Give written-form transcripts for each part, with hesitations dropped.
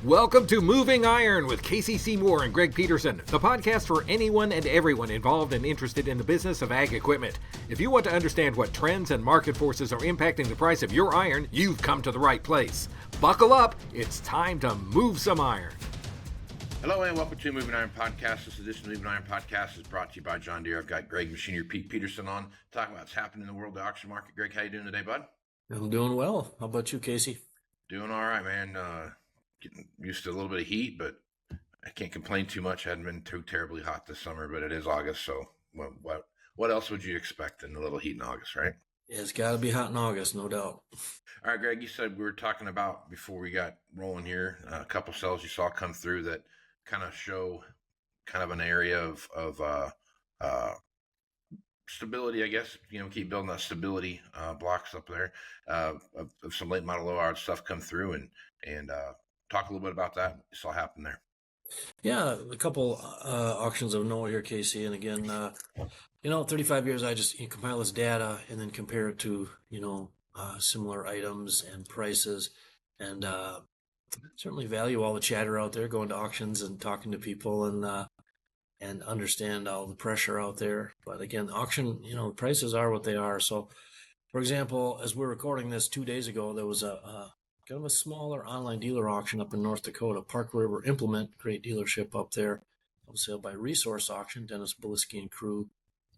Welcome to Moving Iron with Casey Seymour and Greg Peterson, the podcast for anyone and everyone involved and interested in the business of ag equipment. If you want to understand what trends and market forces are impacting the price of your iron, you've come to the right place. Buckle up, it's time to move some iron. Hello and welcome to Moving Iron Podcast. This edition of Moving Iron Podcast is brought to you by John Deere. I've got Greg Machinery Pete Peterson on talking about what's happening in the world of the auction market. Greg, how you doing today, bud? I'm doing well. How about you, Casey? Doing all right, man. Getting used to a little bit of heat, but I can't complain too much. Hadn't been too terribly hot this summer, but it is August, so what else would you expect in a little heat in August, right? It's got to be hot in August, no doubt. All right, Greg, you said we were talking about, before we got rolling here, a couple cells you saw come through that kind of show kind of an area of stability, I guess. Keep building that stability blocks up there of some late model low hour stuff come through and talk a little bit about that. You saw happen there. Yeah, a couple auctions of note here, Casey. And again, 35 years, I just compile this data and then compare it to, similar items and prices. And certainly value all the chatter out there, going to auctions and talking to people and understand all the pressure out there. But again, auction, prices are what they are. So, for example, as we're recording this 2 days ago, there was a kind of a smaller online dealer auction up in North Dakota. Park River Implement, great dealership up there, on sale by Resource Auction. Dennis Biliski and crew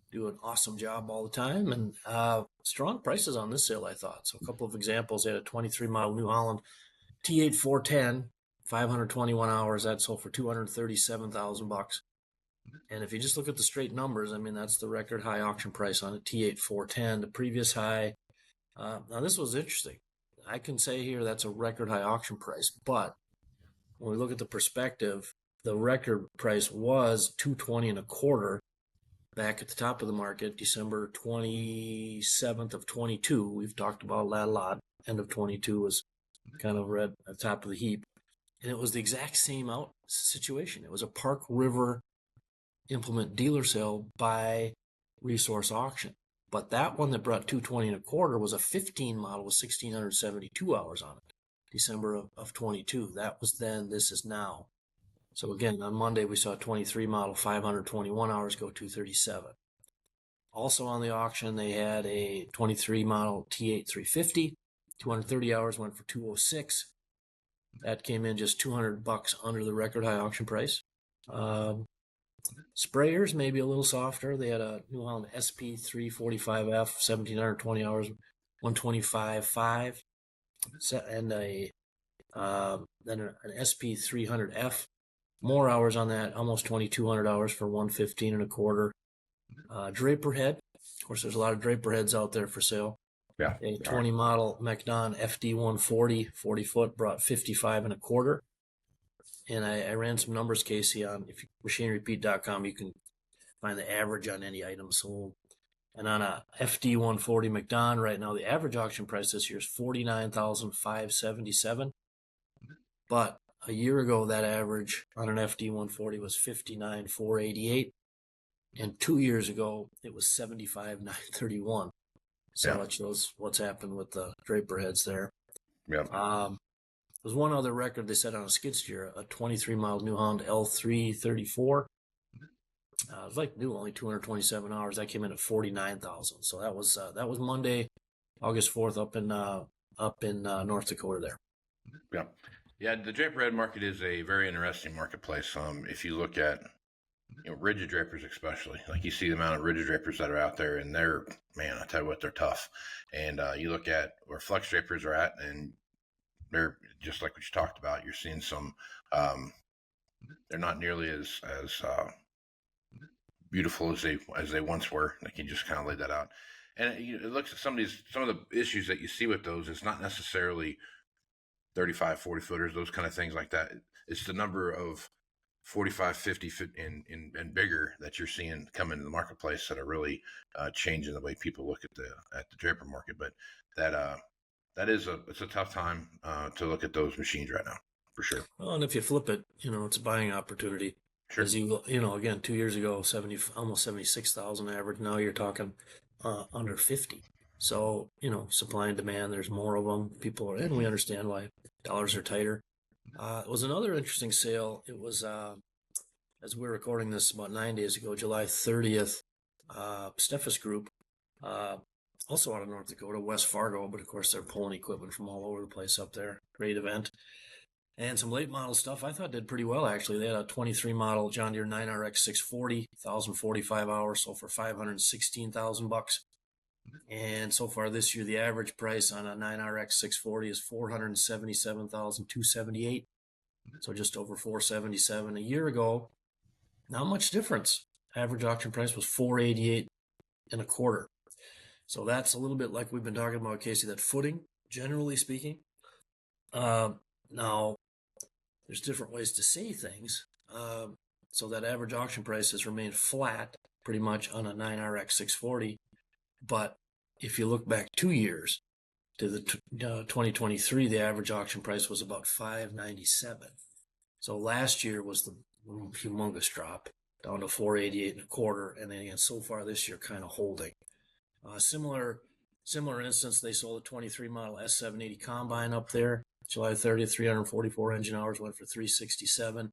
do an awesome job all the time, and strong prices on this sale, I thought. So a couple of examples. They had a 23 model New Holland T8 410, 521 hours. That sold for $237,000. And if you just look at the straight numbers, that's the record high auction price on a T8 410. The previous high. Now this was interesting. I can say here that's a record high auction price, but when we look at the perspective, the record price was $220 and a quarter back at the top of the market, December 27th of 22. We've talked about that a lot. End of 22 was kind of red at the top of the heap. And it was the exact same situation. It was a Park River Implement dealer sale by Resource Auction. But that one that brought $220 and a quarter was a 15 model with 1,672 hours on it, December of 22. That was then, this is now. So again, on Monday, we saw a 23 model, 521 hours go 237. Also on the auction, they had a 23 model T8 350, 230 hours went for 206. That came in just $200 under the record high auction price. Sprayers, maybe a little softer. They had a New Holland SP 345F, 1,720 hours, 125.5, and then an SP 300F, more hours on that, almost 2,200 hours for 115 and a quarter. Draper head, of course, there's a lot of Draper heads out there for sale. Yeah. A 20 model MacDon FD 140, 40 foot, brought 55 and a quarter. And I ran some numbers, Casey, on machinerypete.com. You can find the average on any item sold. And on a FD 140 MacDon right now, the average auction price this year is $49,577. But a year ago, that average on an FD 140 was $59,488. And 2 years ago, it was $75,931. So that shows what's happened with the Draper heads there. Yeah. There's one other record they set on a skid steer, a 23 mile New Holland L334. It was like new, only 227 hours. That came in at 49,000. So that was Monday, August 4th, up in North Dakota there. Yeah. The Draper head market is a very interesting marketplace. If you look at rigid drapers, especially, like you see the amount of rigid drapers that are out there, and they're, man, I tell you what, they're tough. And you look at where flex drapers are at, and they're just like what you talked about. You're seeing some, they're not nearly as beautiful as they once were. Like you just kind of laid that out. And it looks at some of the issues that you see with those. It's not necessarily 35, 40 footers, those kind of things like that. It's the number of 45, 50 foot and bigger that you're seeing come into the marketplace that are really changing the way people look at the draper market. But it's a tough time to look at those machines right now, for sure. Well, and if you flip it, it's a buying opportunity. Sure. As again, 2 years ago, almost 76,000 average. Now you're talking under 50. So, supply and demand, there's more of them. And we understand why dollars are tighter. It was another interesting sale. It was, as we're recording this about 9 days ago, July 30th, Steffes Group, also out of North Dakota, West Fargo, but of course they're pulling equipment from all over the place up there. Great event. And some late model stuff I thought did pretty well, actually. They had a 23 model John Deere 9RX 640, 1,045 hours, sold for $516,000. And so far this year, the average price on a 9RX 640 is $477,278. So just over $477. A year ago, not much difference. Average auction price was $488 and a quarter. So that's a little bit like we've been talking about, Casey, that footing, generally speaking. Now, there's different ways to say things. So that average auction price has remained flat pretty much on a 9RX 640. But if you look back 2 years to the 2023, the average auction price was about $597. So last year was the humongous drop down to $488 and a quarter. And then again, so far this year, kind of holding. Similar instance, they sold a 23 model S780 combine up there. July 30th, 344 engine hours, went for $367. And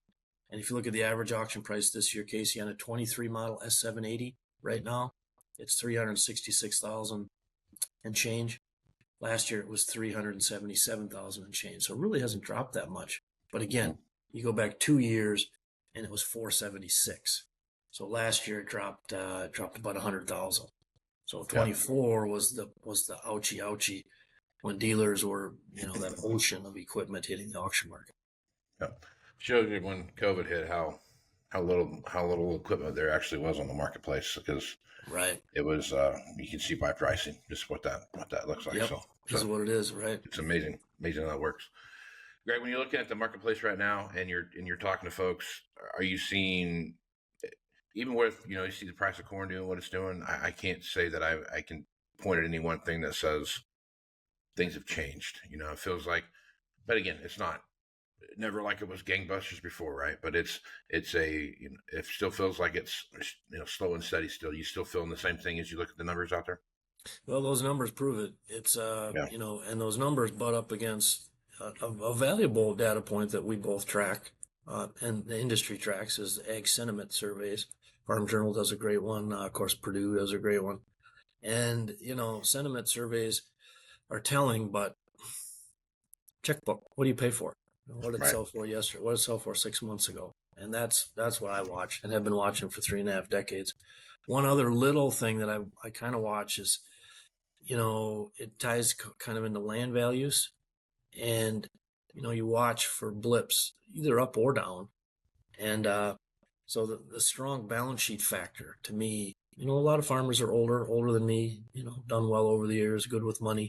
if you look at the average auction price this year, Casey, on a 23 model S780 right now, it's $366,000 and change. Last year it was $377,000 and change. So it really hasn't dropped that much. But again, you go back 2 years and it was $476. So last year it dropped about $100,000. So 24 was the ouchie when dealers were, that ocean of equipment hitting the auction market. Yeah, showed you when COVID hit how little equipment there actually was on the marketplace, because right, it was you can see by pricing just what that looks like. Yep. So this is what it is, right? It's amazing how that works. Greg, when you're looking at the marketplace right now and you're talking to folks, are you seeing, even with you see the price of corn doing what it's doing? I can't say that I can point at any one thing that says things have changed. It feels like, but again, it's not never like it was gangbusters before, right? But it still feels like it's slow and steady. Still, you still feeling the same thing as you look at the numbers out there? Well, those numbers prove it. It's and those numbers butt up against a valuable data point that we both track, and the industry tracks, is ag sentiment surveys. Farm Journal does a great one. Of course, Purdue does a great one. And, sentiment surveys are telling, but checkbook, what do you pay for? What did it sell for yesterday? What did it sell for 6 months ago? And that's what I watch and have been watching for 3.5 decades. One other little thing that I kind of watch is, it ties kind of into land values. And, you watch for blips, either up or down. And so the strong balance sheet factor, to me, a lot of farmers are older than me, done well over the years, good with money.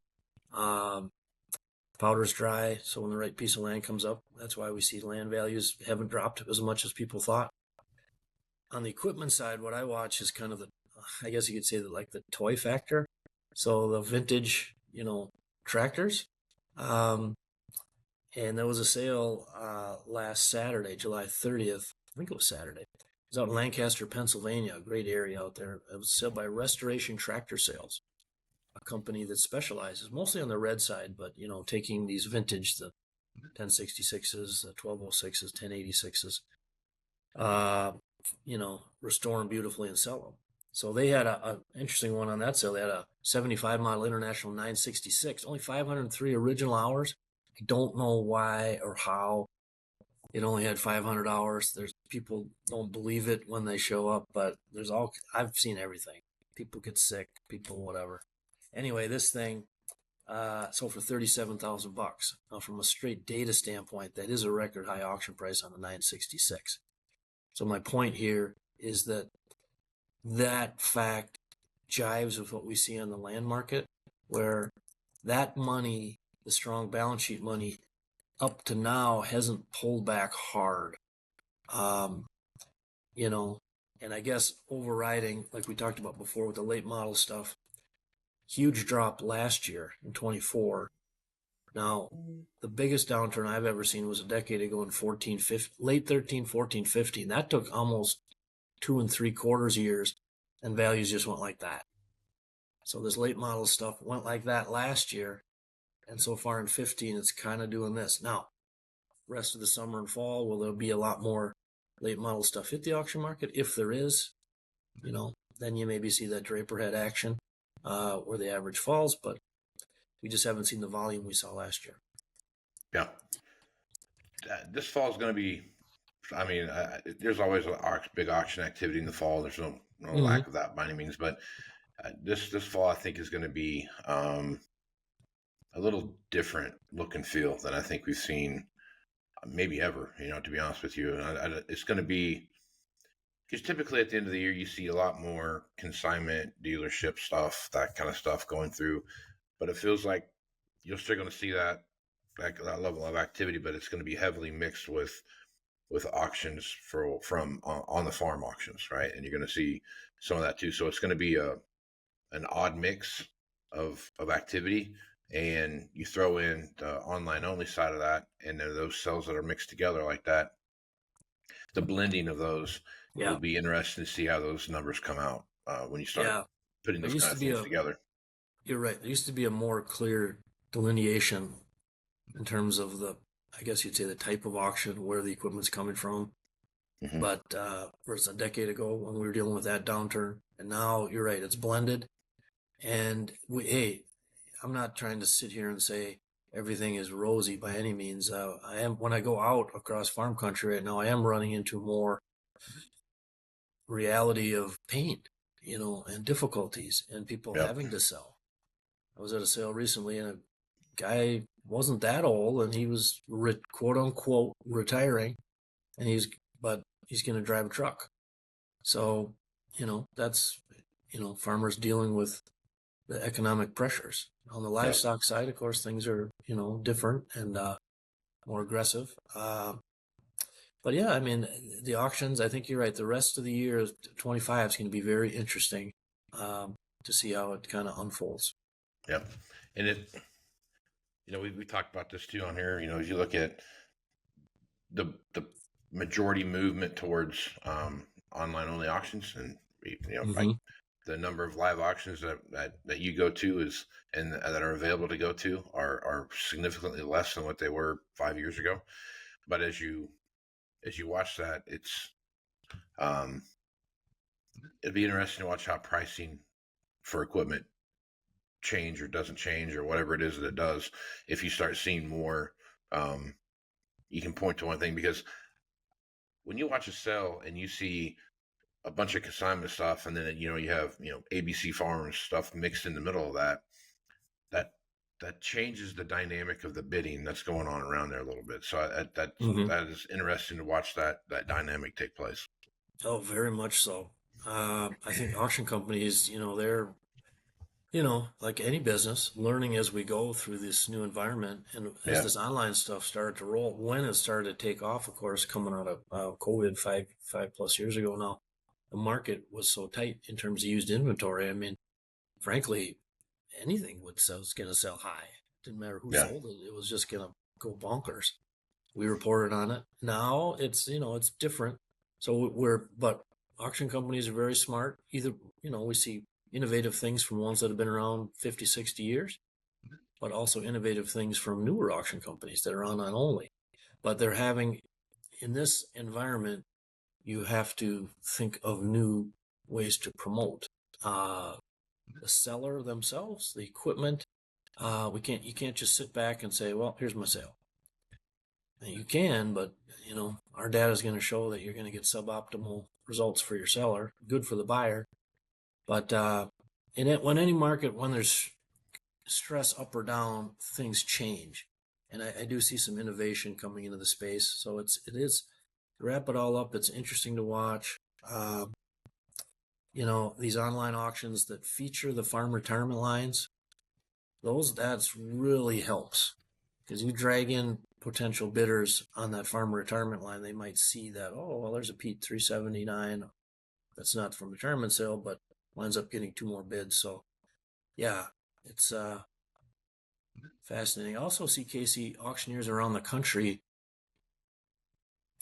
Powder's dry, so when the right piece of land comes up, that's why we see land values haven't dropped as much as people thought. On the equipment side, what I watch is kind of I guess you could say that, like, the toy factor. So the vintage, tractors. And there was a sale last Saturday, July 30th. I think it was Saturday. It was out in Lancaster, Pennsylvania, a great area out there. It was sold by Restoration Tractor Sales, a company that specializes mostly on the red side, but, taking these vintage, the 1066s, the 1206s, 1086s, restore them beautifully and sell them. So they had a interesting one on that sale. They had a 75 model International 966, only 503 original hours. I don't know why or how it only had 500 hours. There's people don't believe it when they show up, but I've seen everything. People get sick, people whatever. Anyway, this thing sold for $37,000. Now, from a straight data standpoint, that is a record high auction price on the 966. So my point here is that fact jives with what we see on the land market, where that money, the strong balance sheet money, up to now hasn't pulled back hard. And I guess overriding, like we talked about before with the late model stuff, huge drop last year in 24. Now, the biggest downturn I've ever seen was a decade ago in late 13, 14, 15. That took almost 2 3/4 years, and values just went like that. So this late model stuff went like that last year, and so far in 15, it's kind of doing this. Now, rest of the summer and fall, will there be a lot more late model stuff hit the auction market? If there is, then you maybe see that Draper head action where the average falls, but we just haven't seen the volume we saw last year. Yeah. This fall is going to be, there's always a big auction activity in the fall. There's no lack of that by any means, but this fall I think is going to be a little different look and feel than I think we've seen maybe ever, to be honest with you. It's going to be, because typically at the end of the year, you see a lot more consignment, dealership stuff, that kind of stuff going through. But it feels like you're still going to see that level of activity, but it's going to be heavily mixed with auctions from on the farm auctions, right? And you're going to see some of that too. So it's going to be an odd mix of activity, and you throw in the online only side of that, and then those sales that are mixed together like that. The blending of those will be interesting to see how those numbers come out when you start putting those kind of things together. You're right. There used to be a more clear delineation in terms of I guess you'd say the type of auction, where the equipment's coming from. Mm-hmm. But versus a decade ago when we were dealing with that downturn, and now you're right, it's blended. And I'm not trying to sit here and say everything is rosy by any means. When I go out across farm country right now, I am running into more reality of pain, and difficulties, and people having to sell. I was at a sale recently, and a guy wasn't that old, and he was quote unquote retiring, and he's going to drive a truck. So, that's, farmers dealing with the economic pressures. On the livestock side, of course, things are, different and more aggressive. But yeah, the auctions, I think you're right. The rest of the year, 25 is going to be very interesting to see how it kind of unfolds. Yep. And we talked about this too on here. As you look at the majority movement towards online only auctions, and like the number of live auctions that you go to and that are available to go to are significantly less than what they were 5 years ago. But as you watch that, it'd be interesting to watch how pricing for equipment change or doesn't change, or whatever it is that it does. If you start seeing more, you can point to one thing, because when you watch a sale and you see a bunch of consignment stuff, and then you have ABC Farms stuff mixed in the middle of that changes the dynamic of the bidding that's going on around there a little bit. So that is interesting to watch that dynamic take place. Oh, very much so. I think auction companies, they're like any business, learning as we go through this new environment. And as this online stuff started to roll, when it started to take off, of course, coming out of COVID 5+ years ago now, the market was so tight in terms of used inventory. Frankly, anything was going to sell high. Didn't matter who sold it. It was just going to go bonkers. We reported on it. Now it's, it's different. So but auction companies are very smart. Either, we see innovative things from ones that have been around 50, 60 years, but also innovative things from newer auction companies that are online only. But they're having, in this environment, you have to think of new ways to promote the seller themselves, the equipment. You can't just sit back and say, well, here's my sale. And you can, but our data is going to show that you're going to get suboptimal results for your seller, good for the buyer. But when any market, when there's stress up or down, things change. And I do see some innovation coming into the space. So it is, to wrap it all up, it's interesting to watch. These online auctions that feature the farm retirement lines, that's really helps, because you drag in potential bidders on that farm retirement line. They might see that, there's a Pete 379 that's not from retirement sale, but winds up getting 2 more bids. So yeah, it's fascinating. I also see, Casey, auctioneers around the country.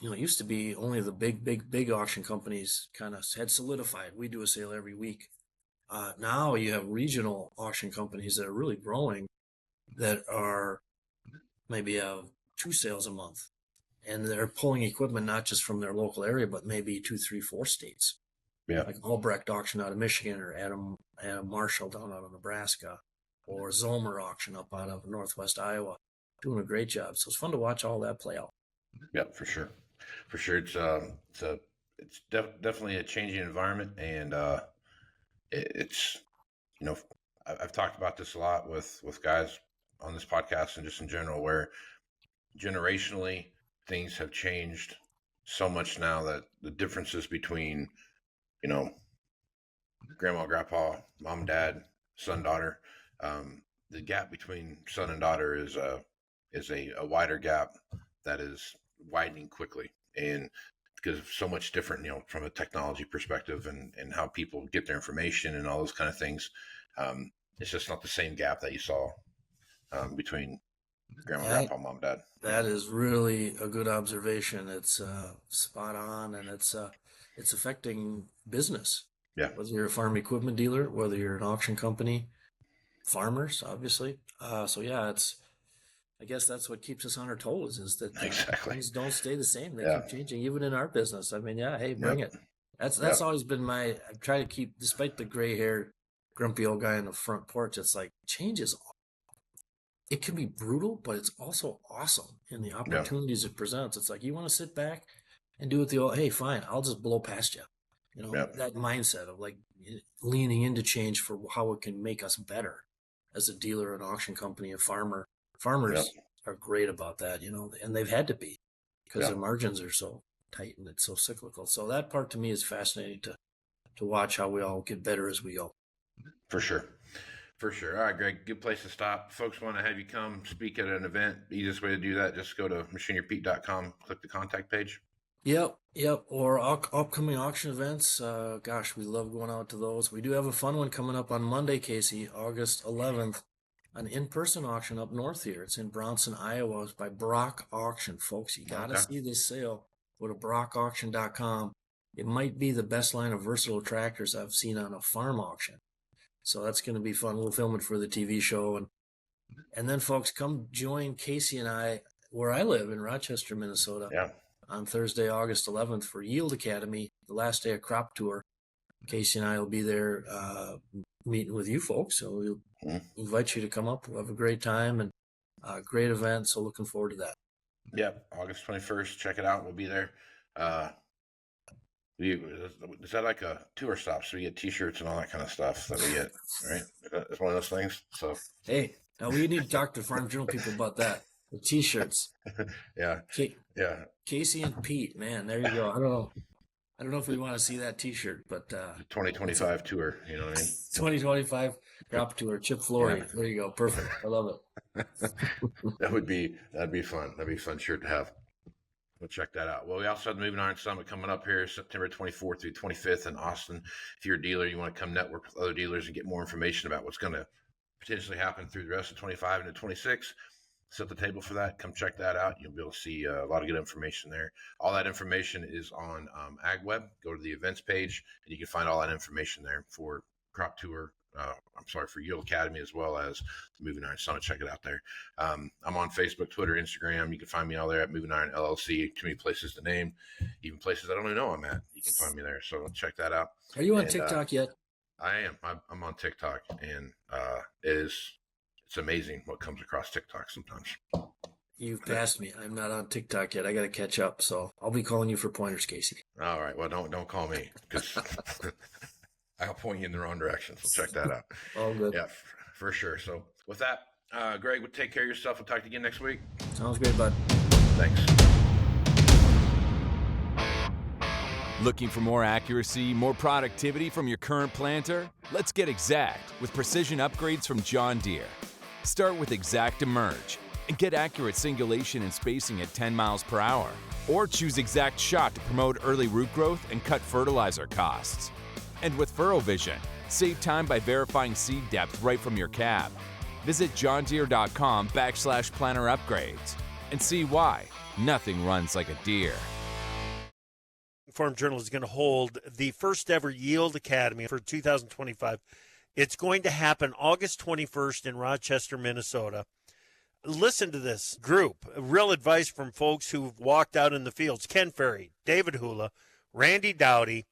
It used to be only the big auction companies kind of had solidified. We do a sale every week. Now you have regional auction companies that are really growing, that are maybe have 2 sales a month. and they're pulling equipment not just from their local area, but maybe 2, 3, 4 states. Yeah. Like Albrecht auction out of Michigan, or Adam Marshall down out of Nebraska, or Zomer auction up out of Northwest Iowa, doing a great job. So it's fun to watch all that play out. Yeah, for sure. For sure. It's definitely a changing environment, and it's, I've talked about this a lot with guys on this podcast and just in general, where generationally things have changed so much now that the differences between, grandma, grandpa, mom, dad, son, daughter, the gap between son and daughter is a wider gap that is widening quickly, and because of so much different, from a technology perspective and how people get their information and all those kind of things. It's just not the same gap that you saw between grandma, grandpa, mom, dad. That is really a good observation. It's spot on, and it's affecting business. Yeah. Whether you're a farm equipment dealer, whether you're an auction company, farmers, obviously. So yeah, I guess that's what keeps us on our toes, is that Exactly. things don't stay the same. They Yeah. keep changing, even in our business. I mean, yeah, hey, bring it. That's always been I try to keep, despite the gray hair, grumpy old guy on the front porch. It's like change is, it can be brutal, but it's also awesome in the opportunities it presents. It's like, you want to sit back and do it the old, hey, fine, I'll just blow past you. That mindset of like leaning into change for how it can make us better as a dealer, an auction company, a farmer. Farmers are great about that, and they've had to be, because their margins are so tight and it's so cyclical. So that part to me is fascinating to watch how we all get better as we go. For sure. All right, Greg, good place to stop. Folks want to have you come speak at an event. The easiest way to do that, just go to machinerypete.com, click the contact page. Yep. Or upcoming auction events. Gosh, we love going out to those. We do have a fun one coming up on Monday, Casey, August 11th, an in-person auction up north here. It's in Bronson, Iowa. It's by Brock Auction, folks. You got to see this sale. Go to brockauction.com. It might be the best line of versatile tractors I've seen on a farm auction. So that's going to be fun. We'll film it for the TV show. And then, folks, come join Casey and I where I live in Rochester, Minnesota. Yeah. On Thursday, August 11th for Yield Academy, the last day of crop tour. Casey and I will be there meeting with you folks. So we'll invite you to come up. We'll have a great time and a great event. So looking forward to that. Yep. August 21st. Check it out. We'll be there. Is that like a tour stop? So we get T-shirts and all that kind of stuff that we get, right? It's one of those things. So hey, now we need to talk to Farm Journal people about that. The T-shirts. Yeah. Casey and Pete, man, there you go. I don't know if we want to see that T-shirt, but 2025 tour, you know what I mean? 2025 crop tour, Chip Flory. Yeah. There you go. Perfect. I love it. That'd be fun. That'd be a fun shirt to have. We'll check that out. Well, we also have the Moving Iron Summit coming up here September 24th through 25th in Austin. If you're a dealer, you want to come network with other dealers and get more information about what's going to potentially happen through the rest of 25 into 26, set the table for that. Come check that out. You'll be able to see a lot of good information there. All that information is on AgWeb. Go to the events page, and you can find all that information there for Crop Tour. For Yield Academy, as well as the Moving Iron Summit. Check it out there. I'm on Facebook, Twitter, Instagram. You can find me all there at Moving Iron LLC. Too many places to name, even places I don't even know I'm at. You can find me there. So check that out. Are you on TikTok yet? I am. I'm on TikTok, and it's amazing what comes across TikTok sometimes. You've passed me. I'm not on TikTok yet. I got to catch up. So I'll be calling you for pointers, Casey. All right. Well, don't call me, because I'll point you in the wrong direction. So check that out. All good. Yeah, for sure. So with that, Greg, we'll take care of yourself. We'll talk to you again next week. Sounds great, bud. Thanks. Looking for more accuracy, more productivity from your current planter? Let's get exact with precision upgrades from John Deere. Start with Exact Emerge and get accurate singulation and spacing at 10 miles per hour. Or choose Exact Shot to promote early root growth and cut fertilizer costs. And with Furrow Vision, save time by verifying seed depth right from your cab. Visit johndeere.com/planner upgrades and see why nothing runs like a Deere. Farm Journal is going to hold the first ever Yield Academy for 2025. It's going to happen August 21st in Rochester, Minnesota. Listen to this group. Real advice from folks who've walked out in the fields. Ken Ferry, David Hula, Randy Dowdy,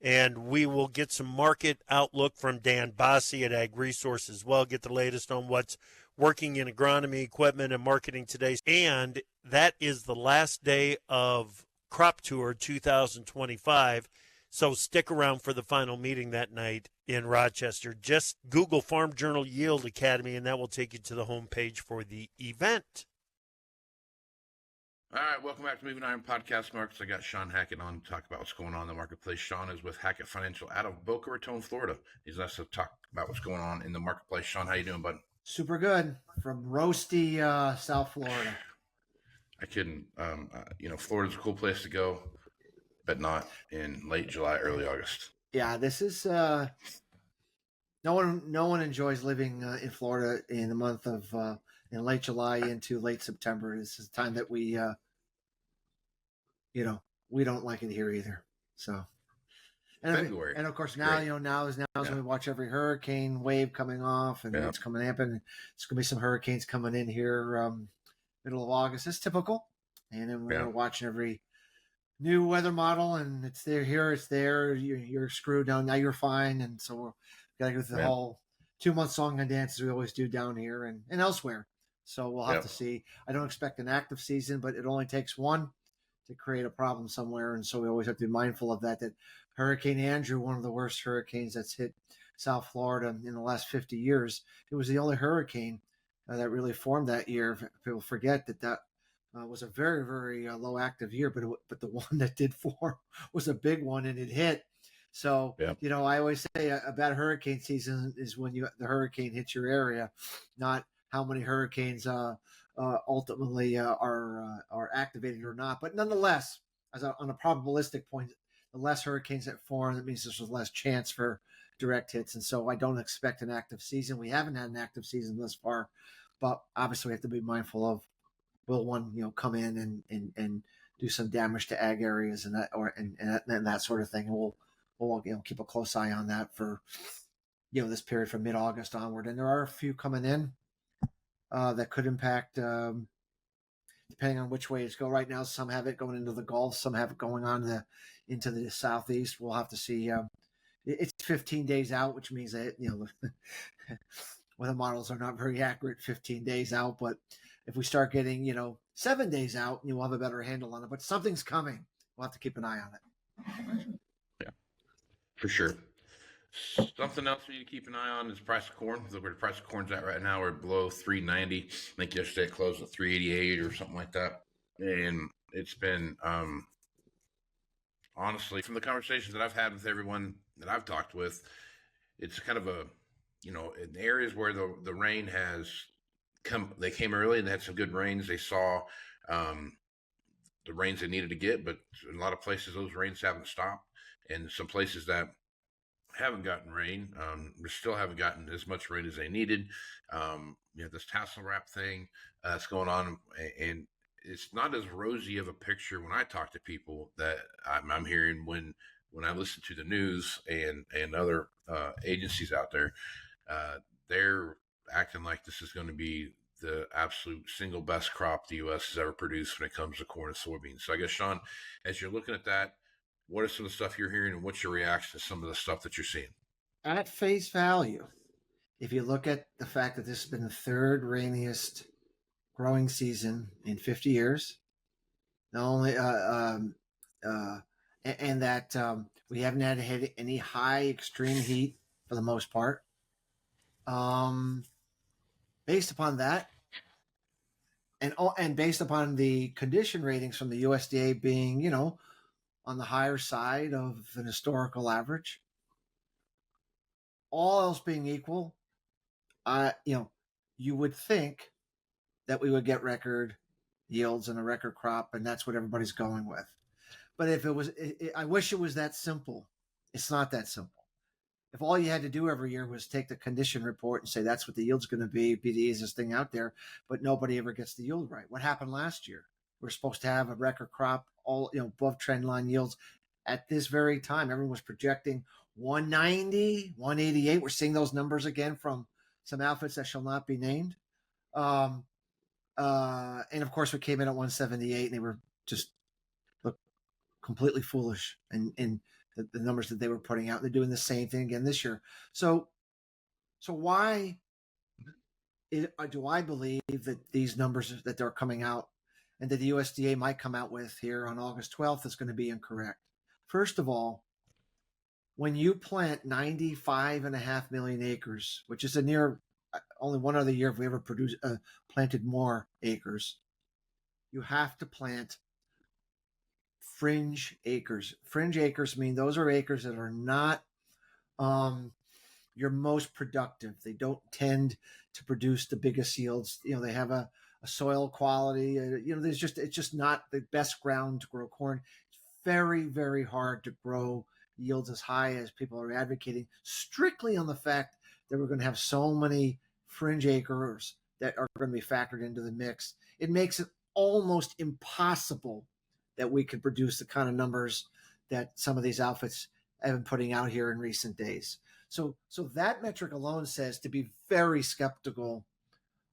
and we will get some market outlook from Dan Bossi at Ag Resource as well. Get the latest on what's working in agronomy, equipment, and marketing today. And that is the last day of Crop Tour 2025. So stick around for the final meeting that night in Rochester. Just Google Farm Journal Yield Academy, and that will take you to the homepage for the event. All right, welcome back to Moving Iron Podcast, Markets. I got Shawn Hackett on to talk about what's going on in the marketplace. Shawn is with Hackett Financial out of Boca Raton, Florida. He's asked to talk about what's going on in the marketplace. Shawn, how you doing, bud? Super good from roasty South Florida. I couldn't. Florida's a cool place to go, but not in late July, early August. Yeah, this is no one enjoys living in Florida in the month of in late July into late September. This is the time that we don't like it here either. So February. And of course now Great. now is when we watch every hurricane wave coming off and what's coming up, and it's gonna be some hurricanes coming in here middle of August. It's typical. And then we're watching every new weather model, and it's there here, it's there. You're screwed down. Now you're fine. And so we're gotta go through the whole 2-month song and dance as we always do down here and elsewhere. So we'll have to see. I don't expect an active season, but it only takes one to create a problem somewhere. And so we always have to be mindful of that Hurricane Andrew, one of the worst hurricanes that's hit South Florida in the last 50 years, it was the only hurricane that really formed that year. People forget that was a very, very low active year, but the one that did form was a big one, and it hit. So, I always say a bad hurricane season is when the hurricane hits your area, not how many hurricanes ultimately are activated or not. But nonetheless, on a probabilistic point, the less hurricanes that form, that means there's less chance for direct hits. And so I don't expect an active season. We haven't had an active season thus far, but obviously we have to be mindful of, will one come in and do some damage to ag areas and that sort of thing. And we'll keep a close eye on that for this period from mid-August onward. And there are a few coming in that could impact depending on which way it's go. Right now, some have it going into the Gulf, some have it going on into the southeast. We'll have to see. It's 15 days out, which means that weather models are not very accurate 15 days out. But if we start getting 7 days out, we'll have a better handle on it. But something's coming. We'll have to keep an eye on it. Yeah, for sure. Something else for you to keep an eye on is the price of corn. Look where the price of corn's at right now. We're below $3.90. I think yesterday it closed at $3.88 or something like that. And it's been, honestly, from the conversations that I've had with everyone that I've talked with, it's kind of in areas where the rain has come, they came early and they had some good rains. They saw the rains they needed to get, but in a lot of places, those rains haven't stopped. And some places that haven't gotten rain, we still haven't gotten as much rain as they needed. This tassel wrap thing that's going on, and it's not as rosy of a picture when I talk to people that I'm hearing when I listen to the news and other agencies out there. They're acting like this is going to be the absolute single best crop the U.S. has ever produced when it comes to corn and soybeans. So I guess, Shawn, as you're looking at that, what are some of the stuff you're hearing, and what's your reaction to some of the stuff that you're seeing? At face value, if you look at the fact that this has been the third rainiest growing season in 50 years, not only and that we haven't had any high extreme heat for the most part. Based upon that, and based upon the condition ratings from the USDA being, on the higher side of an historical average, all else being equal, you would think that we would get record yields and a record crop, and that's what everybody's going with. But if it was, I wish it was that simple. It's not that simple. If all you had to do every year was take the condition report and say that's what the yield's going to be the easiest thing out there, but nobody ever gets the yield right. What happened last year? We're supposed to have a record crop, all above trend line yields at this very time. Everyone was projecting 190, 188. We're seeing those numbers again from some outfits that shall not be named. And of course, we came in at 178, and they were just look completely foolish in the numbers that they were putting out. They're doing the same thing again this year. So why do I believe that these numbers that they're coming out and that the USDA might come out with here on August 12th is going to be incorrect? First of all, when you plant 95.5 million acres, which is a near only one other year have we ever planted more acres, you have to plant fringe acres. Fringe acres mean those are acres that are not your most productive. They don't tend to produce the biggest yields. They have a soil quality. It's just not the best ground to grow corn. It's very, very hard to grow yields as high as people are advocating, strictly on the fact that we're going to have so many fringe acres that are going to be factored into the mix. It makes it almost impossible that we could produce the kind of numbers that some of these outfits have been putting out here in recent days. So that metric alone says to be very skeptical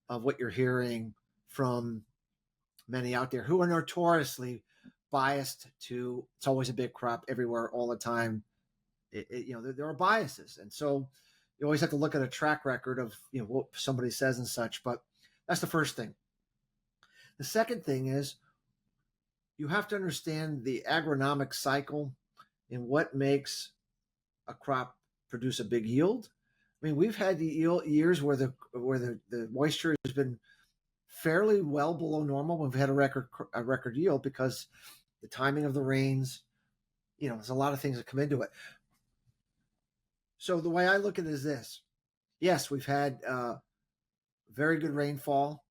of what you're hearing from many out there who are notoriously biased to it's always a big crop everywhere all the time. There are biases, and so you always have to look at a track record of what somebody says and such. But that's the first thing. The second thing is you have to understand the agronomic cycle and what makes a crop produce a big yield. I mean, we've had the years where the moisture has been fairly well below normal. We've had a record yield because the timing of the rains. There's a lot of things that come into it. So the way I look at it is this: yes, we've had very good rainfall.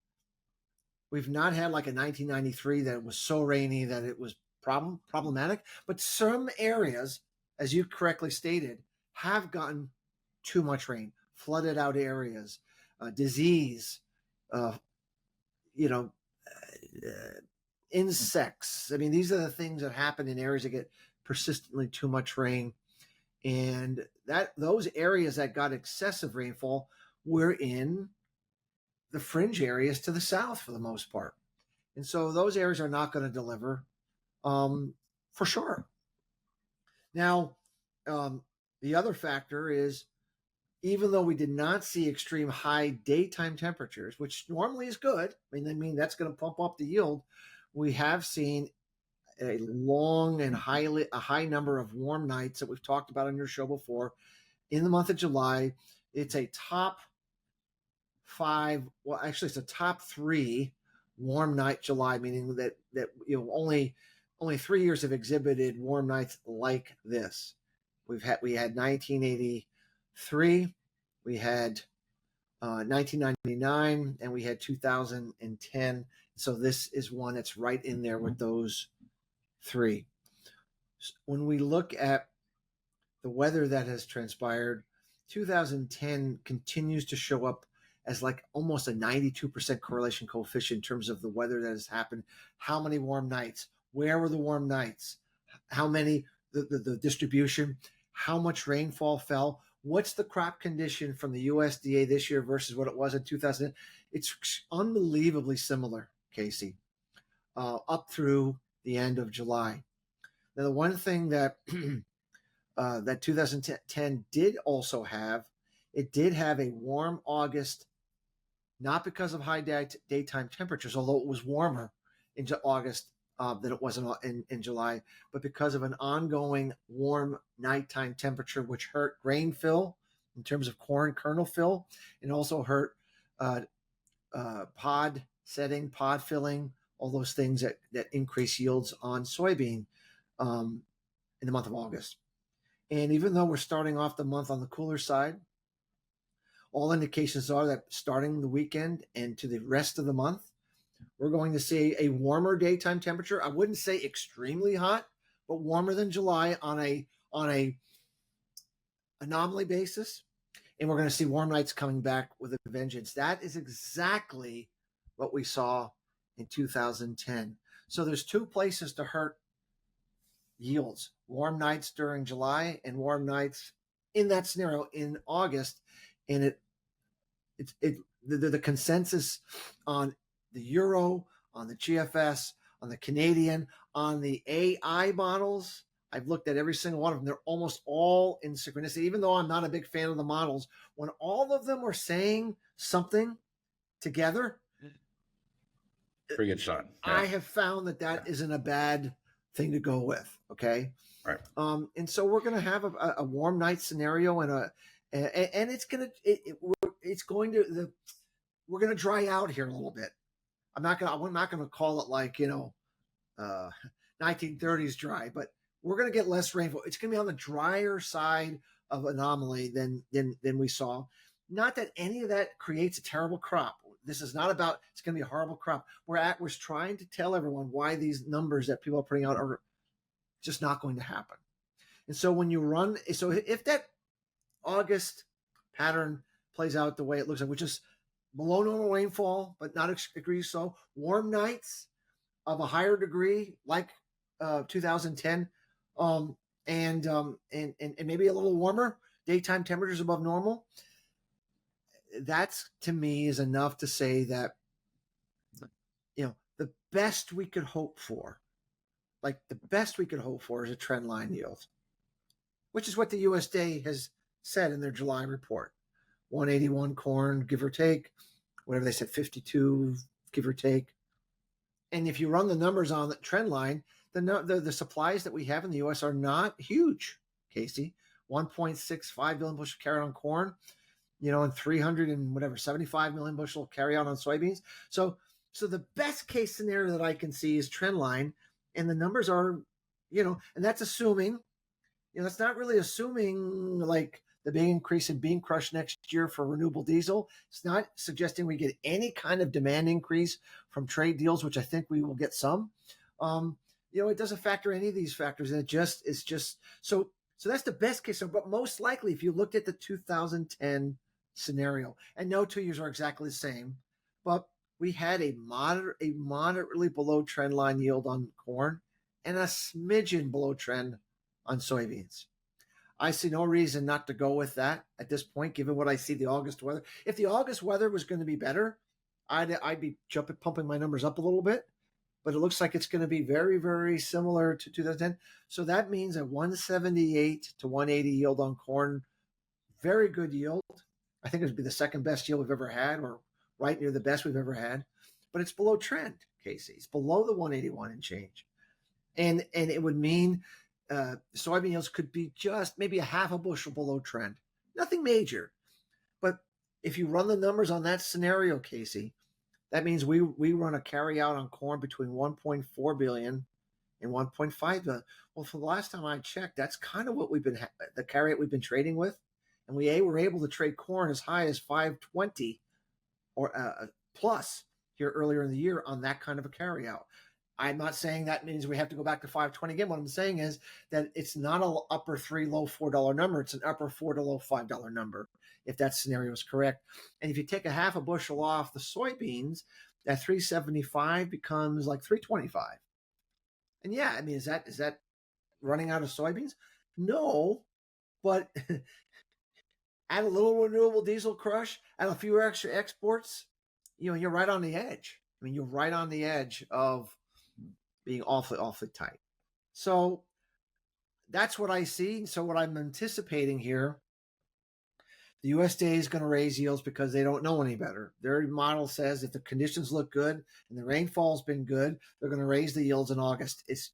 We've not had like a 1993 that was so rainy that it was problematic. But some areas, as you correctly stated, have gotten too much rain, flooded out areas, disease, insects. I mean, these are the things that happen in areas that get persistently too much rain. And those areas that got excessive rainfall were in the fringe areas to the south for the most part. And so those areas are not going to deliver for sure. Now, the other factor is, even though we did not see extreme high daytime temperatures, which normally is good, I mean that's going to pump up the yield, we have seen a long and a high number of warm nights that we've talked about on your show before. In the month of July, it's a top 5. Well, actually, it's a top 3 warm night July, meaning that only 3 years have exhibited warm nights like this. We had 1983, we had 1999, and we had 2010. So this is one that's right in there with those 3. When we look at the weather that has transpired, 2010 continues to show up as like almost a 92% correlation coefficient in terms of the weather that has happened. How many warm nights? Where were the warm nights? How many, the distribution? How much rainfall fell? What's the crop condition from the USDA this year versus what it was in 2000? It's unbelievably similar, Casey, up through the end of July. Now, the one thing that that 2010 did also have, it did have a warm August, not because of high daytime temperatures, although it was warmer in August than it was in July, but because of an ongoing warm nighttime temperature, which hurt grain fill in terms of corn kernel fill, and also hurt pod setting, pod filling, all those things that increase yields on soybean in the month of August. And even though we're starting off the month on the cooler side, all indications are that starting the weekend and to the rest of the month, we're going to see a warmer daytime temperature. I wouldn't say extremely hot, but warmer than July on a anomaly basis. And we're going to see warm nights coming back with a vengeance. That is exactly what we saw in 2010. So there's 2 places to hurt yields: warm nights during July and warm nights in that scenario in August. And the consensus on the Euro, on the GFS, on the Canadian, on the AI models. I've looked at every single one of them. They're almost all in synchronicity, even though I'm not a big fan of the models. When all of them were saying something together, pretty good shot. Yeah. I have found that isn't a bad thing to go with. Okay. Right. And so we're going to have a warm night scenario and it's going to, we're going to dry out here a little bit. I'm not going to call it like, 1930s dry, but we're going to get less rainfall. It's going to be on the drier side of anomaly than we saw. Not that any of that creates a terrible crop. This is not about it's going to be a horrible crop. We're trying to tell everyone why these numbers that people are putting out are just not going to happen. And so if that August pattern plays out the way it looks like, which is below normal rainfall, but not degrees so, warm nights of a higher degree, like 2010, and maybe a little warmer, daytime temperatures above normal. That's, to me, is enough to say that, the best we could hope for, is a trend line yield, which is what the USDA has said in their July report. 181 corn, give or take, whatever they said, 52, give or take. And if you run the numbers on the trend line, the supplies that we have in the U.S. are not huge, Casey. 1.65 billion bushel carry on corn, and 75 million bushel carry out on soybeans. So the best case scenario that I can see is trend line, and the numbers are, and that's assuming, it's not really assuming like the big increase in bean crush next year for renewable diesel. It's not suggesting we get any kind of demand increase from trade deals, which I think we will get some. It doesn't factor any of these factors, and it's just so that's the best case. But most likely, if you looked at the 2010 scenario, and no 2 years are exactly the same, but we had a moderately below trend line yield on corn and a smidgen below trend on soybeans. I see no reason not to go with that at this point, given what I see the August weather. If the August weather was going to be better, I'd be pumping my numbers up a little bit, but it looks like it's going to be very, very similar to 2010. So that means a 178 to 180 yield on corn, very good yield. I think it would be the second best yield we've ever had, or right near the best we've ever had, but it's below trend, Casey. It's below the 181 and change. And it would mean soybean yields could be just maybe a half a bushel below trend. Nothing major. But if you run the numbers on that scenario, Casey, that means we run a carry out on corn between 1.4 billion and 1.5 billion. Well, for the last time I checked, that's kind of what the carry out we've been trading with. And we were able to trade corn as high as 520 or plus here earlier in the year on that kind of a carry out. I'm not saying that means we have to go back to 520 again. What I'm saying is that it's not an upper $3, low $4 number. It's an upper $4 to low $5 number, if that scenario is correct. And if you take a half a bushel off the soybeans, that 375 becomes like 325. And yeah, I mean, is that running out of soybeans? No, but add a little renewable diesel crush, add a few extra exports, you're right on the edge. I mean, you're right on the edge of being awfully, awfully tight. So that's what I see. So what I'm anticipating here, the USDA is going to raise yields because they don't know any better. Their model says if the conditions look good and the rainfall's been good, they're going to raise the yields in August. It's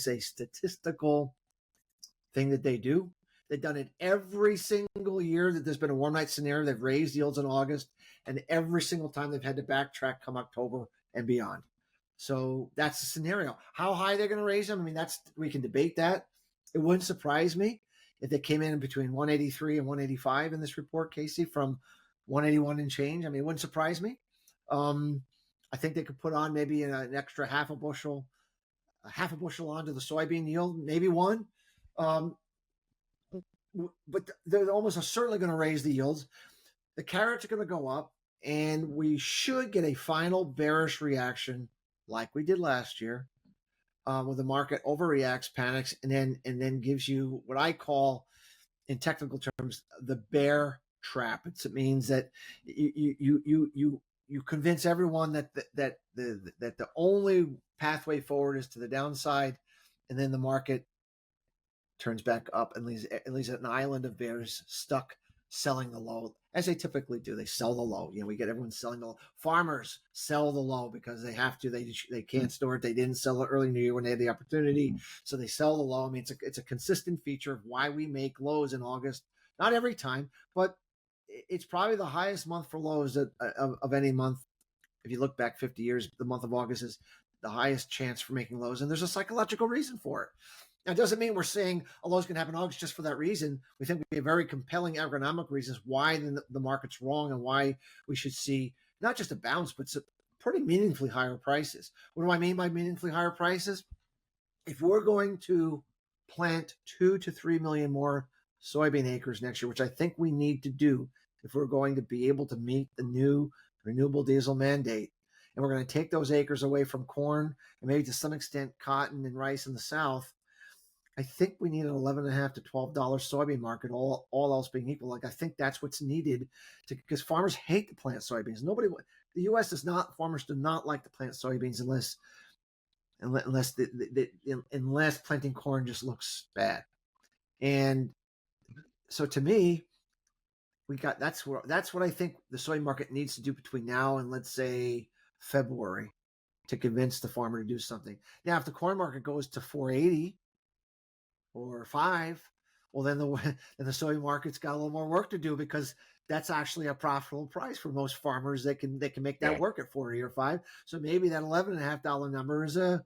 a statistical thing that they do. They've done it every single year that there's been a warm night scenario. They've raised yields in August, and every single time they've had to backtrack come October and beyond. So that's the scenario. How high they're going to raise them, I mean, we can debate that. It wouldn't surprise me if they came in between 183 and 185 in this report, Casey, from 181 and change. I mean, it wouldn't surprise me. I think they could put on maybe an extra half a bushel onto the soybean yield, maybe one. But they're almost certainly going to raise the yields. The carrots are going to go up, and we should get a final bearish reaction like we did last year, where the market overreacts, panics, and then gives you what I call, in technical terms, the bear trap. It means that you you convince everyone that the only pathway forward is to the downside, and then the market turns back up and leaves an island of bears stuck selling the low, as they typically do. They sell the low. We get everyone selling the low. Farmers sell the low because they have to. They can't store it. They didn't sell it early in the year when they had the opportunity, so they sell the low. I mean, it's a consistent feature of why we make lows in August. Not every time, but it's probably the highest month for lows of any month. If you look back 50 years, the month of August is the highest chance for making lows, and there's a psychological reason for it. Now, it doesn't mean we're saying a low is going to happen in August just for that reason. We think we have very compelling agronomic reasons why the market's wrong and why we should see not just a bounce, but some pretty meaningfully higher prices. What do I mean by meaningfully higher prices? If we're going to plant 2 to 3 million more soybean acres next year, which I think we need to do if we're going to be able to meet the new renewable diesel mandate, and we're going to take those acres away from corn and maybe to some extent cotton and rice in the South, I think we need an $11.5 to $12 soybean market, all else being equal. Like, I think that's what's needed because farmers hate to plant soybeans. The U.S. farmers do not like to plant soybeans unless planting corn just looks bad. And so to me, that's what I think the soy market needs to do between now and, let's say, February to convince the farmer to do something. Now, if the corn market goes to 480 or 5, well, then the soy market's got a little more work to do because that's actually a profitable price for most farmers. They can make that work at 40 or 5. So maybe that $11.5 number is a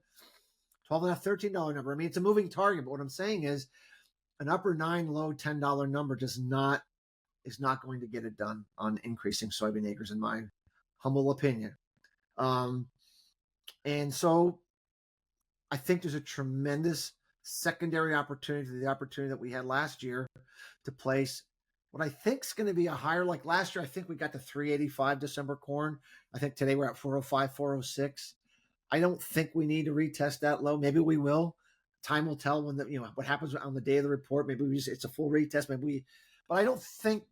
$12.5, $13 number. I mean, it's a moving target. But what I'm saying is, an upper 9, low $10 number is not going to get it done on increasing soybean acres, in my humble opinion. And so I think there's a tremendous secondary opportunity, the opportunity that we had last year to place what I think is going to be a higher, like last year, I think we got to 385 December corn. I think today we're at 405, 406. I don't think we need to retest that low. Maybe we will. Time will tell when what happens on the day of the report. Maybe it's a full retest. But I don't think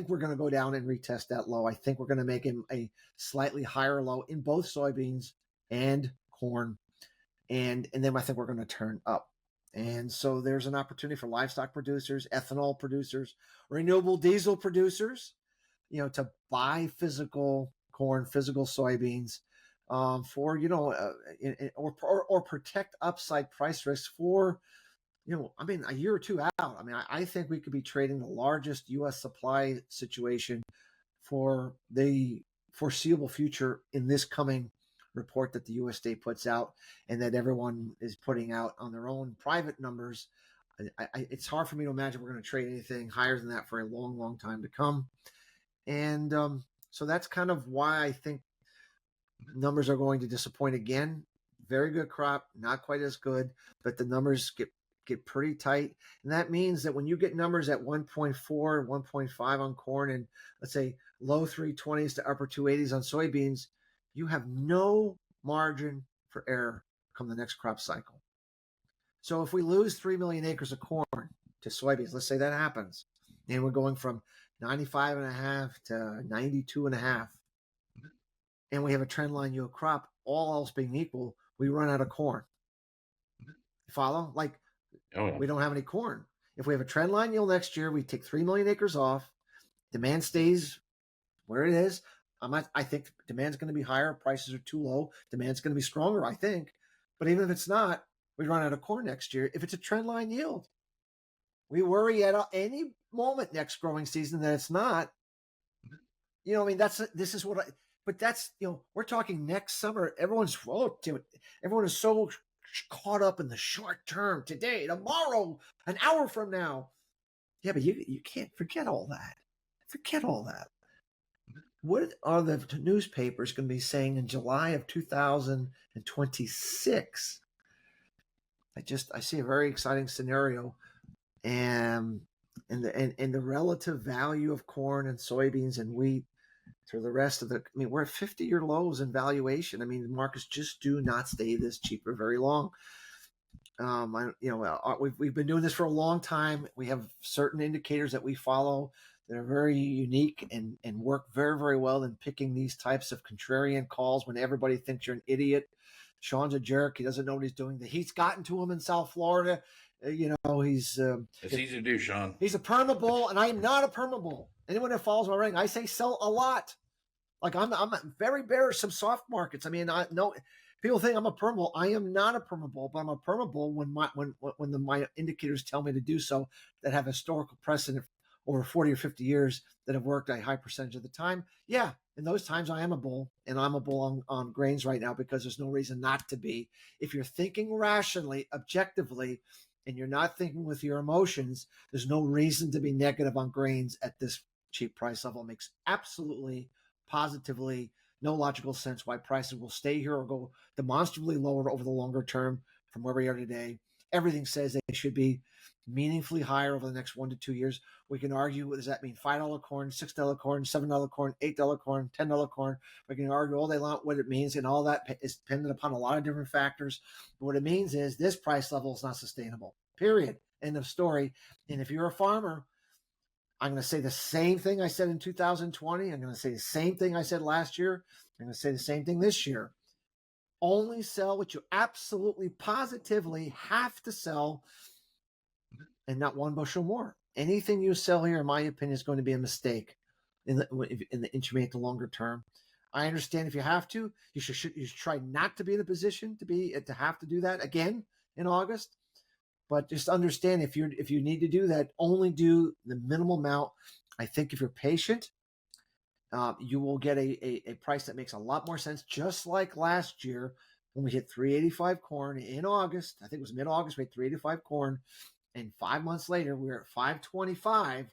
we're going to go down and retest that low. I think we're going to make him a slightly higher low in both soybeans and corn. And then I think we're going to turn up. And so there's an opportunity for livestock producers, ethanol producers, renewable diesel producers, to buy physical corn, physical soybeans for, or protect upside price risks for, a year or two out. I mean, I think we could be trading the largest U.S. supply situation for the foreseeable future in this coming report that the USDA puts out and that everyone is putting out on their own private numbers. It's hard for me to imagine we're going to trade anything higher than that for a long, long time to come. And so that's kind of why I think numbers are going to disappoint again. Very good crop, not quite as good, but the numbers get pretty tight. And that means that when you get numbers at 1.4, 1.5 on corn and let's say low 320s to upper 280s on soybeans, you have no margin for error come the next crop cycle. So if we lose 3 million acres of corn to soybeans, let's say that happens, and we're going from 95.5 to 92.5, and we have a trend line yield crop, all else being equal, we run out of corn. Follow? Like, we don't have any corn. If we have a trend line yield next year, we take 3 million acres off, demand stays where it is. I think demand's going to be higher. Prices are too low. Demand's going to be stronger, I think. But even if it's not, we run out of corn next year. If it's a trend line yield, we worry at any moment next growing season that it's not. We're talking next summer. Everyone is so caught up in the short term, today, tomorrow, an hour from now. Yeah, but you can't forget all that. Forget all that. What are the newspapers going to be saying in July of 2026? I see a very exciting scenario, and the relative value of corn and soybeans and wheat to the rest of we're at 50-year lows in valuation. I mean, the markets just do not stay this cheap for very long. We've been doing this for a long time. We have certain indicators that we follow that are very unique and work very, very well in picking these types of contrarian calls when everybody thinks you're an idiot. Sean's a jerk. He doesn't know what he's doing. The heat's gotten to him in South Florida. He's it's easy to do, Sean. He's a perma bull, and I'm not a perma bull. Anyone that follows my ring, I say sell a lot. Like I'm very bearish some soft markets. I mean, people think I'm a perma bull. I am not a perma bull, but I'm a perma bull when my indicators tell me to do so that have historical precedent over 40 or 50 years that have worked a high percentage of the time. Yeah, in those times I am a bull, and I'm a bull on grains right now because there's no reason not to be. If you're thinking rationally, objectively, and you're not thinking with your emotions, there's no reason to be negative on grains at this cheap price level. It makes absolutely, positively no logical sense why prices will stay here or go demonstrably lower over the longer term from where we are today. Everything says they should be meaningfully higher over the next 1 to 2 years. We can argue, what does that mean? $5 corn, $6 corn, $7 corn, $8 corn, $10 corn. We can argue all day long what it means, and all that is dependent upon a lot of different factors. But what it means is this price level is not sustainable, period. End of story. And if you're a farmer, I'm going to say the same thing I said in 2020. I'm going to say the same thing I said last year. I'm going to say the same thing this year. Only sell what you absolutely positively have to sell, and not one bushel more. Anything you sell here, in my opinion, is going to be a mistake in the intermediate to longer term. I understand if you have to, you should try not to be in a position to have to do that again in August. But just understand if you need to do that, only do the minimal amount. I think if you're patient, you will get a price that makes a lot more sense. Just like last year when we hit 385 corn in August, I think it was mid-August, we had 385 corn. And 5 months later, we were at 525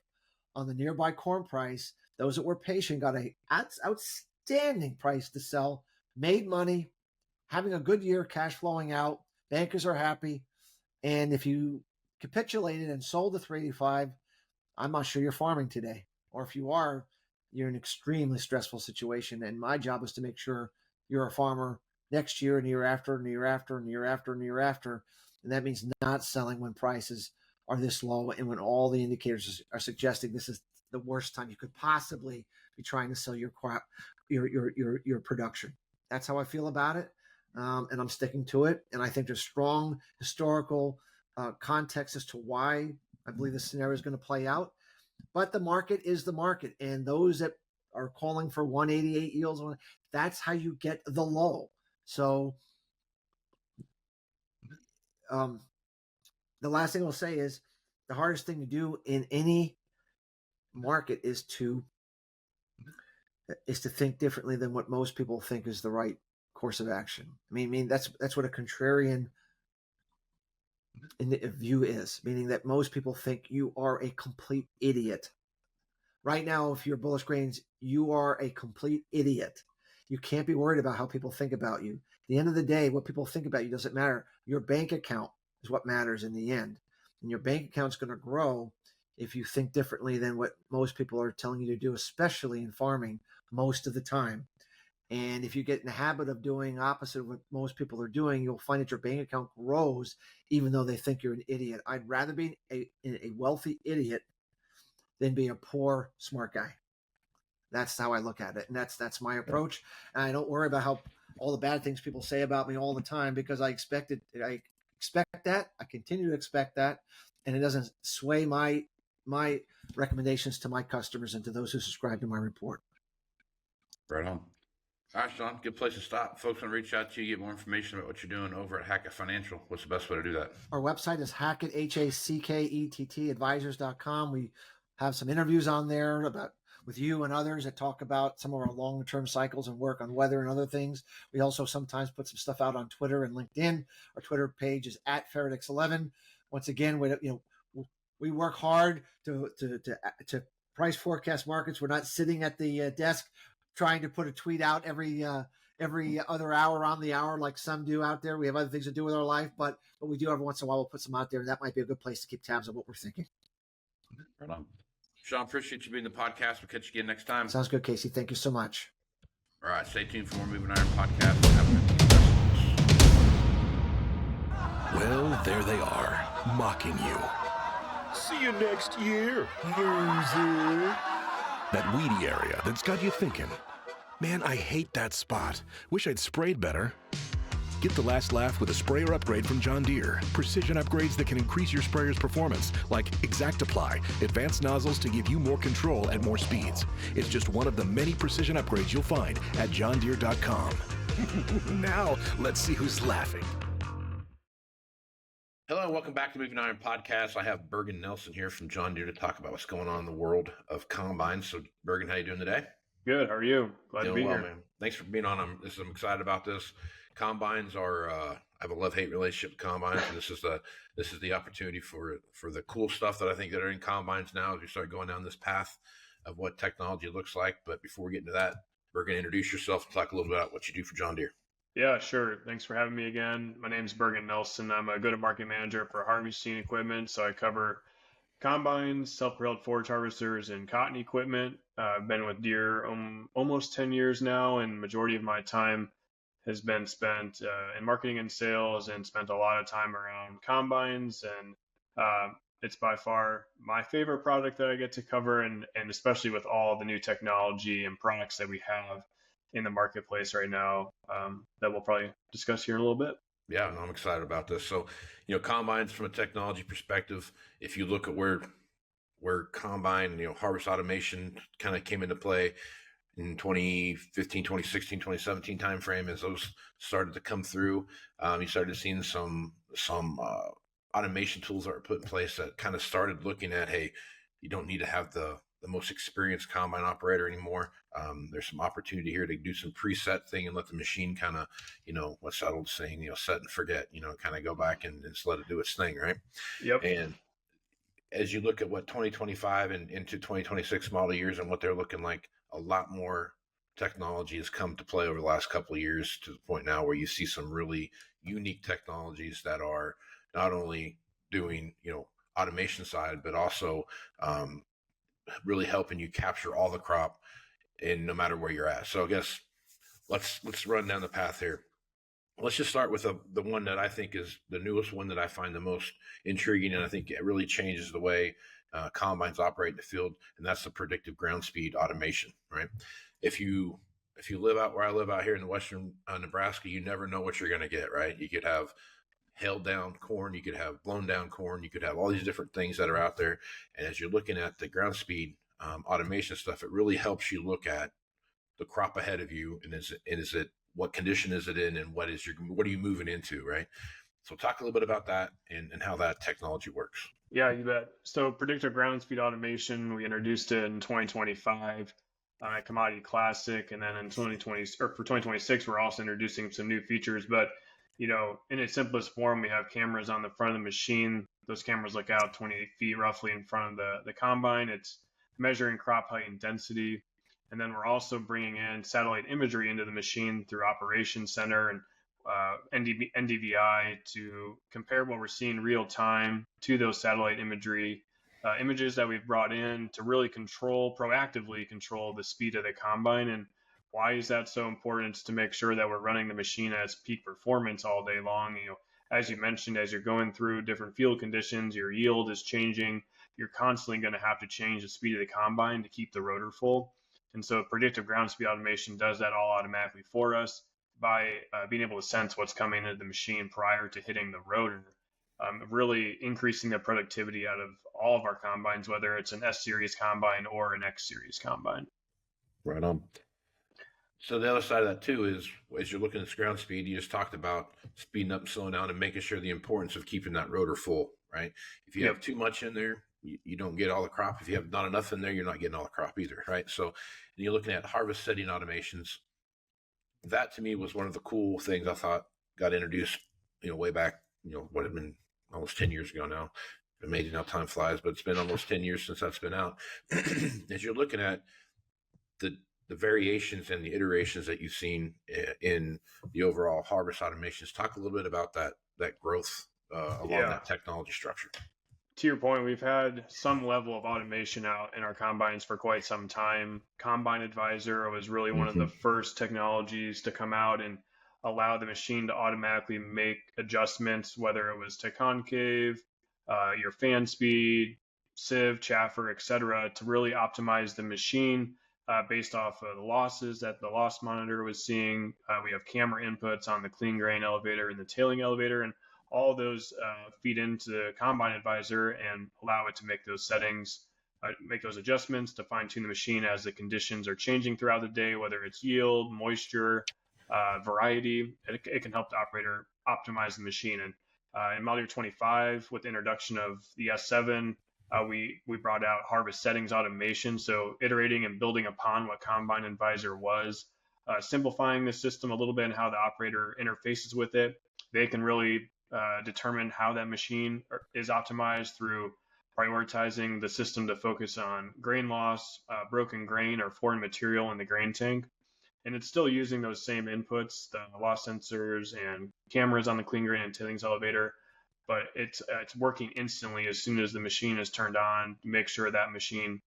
on the nearby corn price. Those that were patient got an outstanding price to sell, made money, having a good year, cash flowing out. Bankers are happy. And if you capitulated and sold the 385, I'm not sure you're farming today. Or if you are, you're in an extremely stressful situation. And my job is to make sure you're a farmer next year and the year after and the year after and the year after and the year after. And that means not selling when prices are this low and when all the indicators are suggesting this is the worst time you could possibly be trying to sell your crop, your production. That's how I feel about it. And I'm sticking to it. And I think there's strong historical context as to why I believe this scenario is going to play out. But the market is the market. And those that are calling for 188 yields, that's how you get the low. So the last thing I'll say is the hardest thing to do in any market is to think differently than what most people think is the right course of action. I mean that's what a contrarian view is, meaning that most people think you are a complete idiot. Right now, if you're bullish grains, you are a complete idiot. You can't be worried about how people think about you. At the end of the day, what people think about you doesn't matter. Your bank account is what matters in the end. And your bank account's going to grow if you think differently than what most people are telling you to do, especially in farming most of the time. And if you get in the habit of doing opposite of what most people are doing, you'll find that your bank account grows even though they think you're an idiot. I'd rather be a wealthy idiot than be a poor smart guy. That's how I look at it. And that's my approach. And I don't worry about how all the bad things people say about me all the time, because I expect that. I continue to expect that. And it doesn't sway my recommendations to my customers and to those who subscribe to my report. Right on. All right, Sean, good place to stop. Folks want to reach out to you, get more information about what you're doing over at Hackett Financial. What's the best way to do that? Our website is Hackett, Hackett advisors.com. We have some interviews on there with you and others that talk about some of our long-term cycles and work on weather and other things. We also sometimes put some stuff out on Twitter and LinkedIn. Our Twitter page is @Faradix11. Once again, we work hard to price forecast markets. We're not sitting at the desk trying to put a tweet out every other hour on the hour like some do out there. We have other things to do with our life, but we do every once in a while. We'll put some out there, and that might be a good place to keep tabs on what we're thinking. Right on. Sean, appreciate you being the podcast. We'll catch you again next time. Sounds good, Casey. Thank you so much. All right, stay tuned for more Moving Iron podcast. Have a good Well, there they are, mocking you. See you next year, loser. That weedy area that's got you thinking, man, I hate that spot. Wish I'd sprayed better. Get the last laugh with a sprayer upgrade from John Deere. Precision upgrades that can increase your sprayer's performance, like ExactApply, advanced nozzles to give you more control at more speeds. It's just one of the many precision upgrades you'll find at johndeere.com. Now, let's see who's laughing. Hello, and welcome back to Moving Iron Podcast. I have Bergen Nelson here from John Deere to talk about what's going on in the world of combines. So, Bergen, how you doing today? Good. How are you? Glad to be here, man. Thanks for being on. I'm excited about this. Combines are. I have a love-hate relationship with combines. And this is the opportunity for the cool stuff that I think that are in combines now as we start going down this path of what technology looks like. But before we get into that, Bergen, introduce yourself and talk a little bit about what you do for John Deere. Yeah, sure. Thanks for having me again. My name is Bergen Nelson. I'm a go-to-market manager for harvesting equipment. So I cover combines, self-propelled forage harvesters, and cotton equipment. I've been with Deere almost 10 years now, and majority of my time has been spent in marketing and sales, and spent a lot of time around combines. And it's by far my favorite product that I get to cover, and especially with all the new technology and products that we have in the marketplace right now that we'll probably discuss here in a little bit. Yeah, I'm excited about this. So, combines from a technology perspective, if you look at where combine, harvest automation kind of came into play in 2015, 2016, 2017 timeframe, as those started to come through, you started seeing some automation tools that were put in place that kind of started looking at, hey, you don't need to have the most experienced combine operator anymore. There's some opportunity here to do some preset thing and let the machine kind of, what's that old saying, set and forget, kind of go back and just let it do its thing, right? Yep. And as you look at what 2025 and into 2026 model years and what they're looking like, a lot more technology has come to play over the last couple of years, to the point now where you see some really unique technologies that are not only doing, automation side, but also really helping you capture all the crop in no matter where you're at. So I guess let's run down the path here. Let's just start with the one that I think is the newest one that I find the most intriguing, and I think it really changes the way combines operate in the field, and that's the predictive ground speed automation, right? If you live out where I live out here in the western Nebraska, you never know what you're going to get, right? You could have held down corn, you could have blown down corn, you could have all these different things that are out there. And as you're looking at the ground speed automation stuff, it really helps you look at the crop ahead of you, and is it what condition is it in, and what are you moving into, right? So talk a little bit about that and how that technology works. Yeah, you bet. So predictive ground speed automation, we introduced it in 2025 at Commodity Classic, and then in 2026, we're also introducing some new features. But in its simplest form, we have cameras on the front of the machine. Those cameras look out 28 feet roughly in front of the combine. It's measuring crop height and density. And then we're also bringing in satellite imagery into the machine through Operations Center and NDVI to compare what we're seeing real time to those satellite images that we've brought in to really proactively control the speed of the combine. And why is that so important? It's to make sure that we're running the machine at its peak performance all day long. As you mentioned, as you're going through different field conditions, your yield is changing. You're constantly going to have to change the speed of the combine to keep the rotor full. And so predictive ground speed automation does that all automatically for us by being able to sense what's coming into the machine prior to hitting the rotor, really increasing the productivity out of all of our combines, whether it's an S-Series combine or an X-Series combine. Right on. So the other side of that too is, as you're looking at ground speed, you just talked about speeding up and slowing down and making sure the importance of keeping that rotor full, right? If you have too much in there, you don't get all the crop. If you have not enough in there, you're not getting all the crop either, right? So you're looking at harvest setting automations. That to me was one of the cool things I thought got introduced, way back, what had been almost 10 years ago now. Amazing how time flies, but it's been almost 10 years since that's been out. As you're looking at the variations and the iterations that you've seen in the overall harvest automations, talk a little bit about that growth along that technology structure. To your point, we've had some level of automation out in our combines for quite some time. Combine Advisor was really one of the first technologies to come out, and allow the machine to automatically make adjustments, whether it was to concave, your fan speed, sieve, chaffer, etc., to really optimize the machine based off of the losses that the loss monitor was seeing. We have camera inputs on the clean grain elevator and the tailing elevator, and all those feed into the Combine Advisor and allow it to make those settings, make those adjustments to fine tune the machine as the conditions are changing throughout the day, whether it's yield, moisture, variety. It can help the operator optimize the machine. And in model year 25, with the introduction of the S7, we brought out harvest settings automation. So iterating and building upon what Combine Advisor was, simplifying the system a little bit and how the operator interfaces with it. They can really determine how that machine is optimized through prioritizing the system to focus on grain loss, broken grain, or foreign material in the grain tank. And it's still using those same inputs, the loss sensors and cameras on the clean grain and tailings elevator, but it's working instantly as soon as the machine is turned on to make sure that machine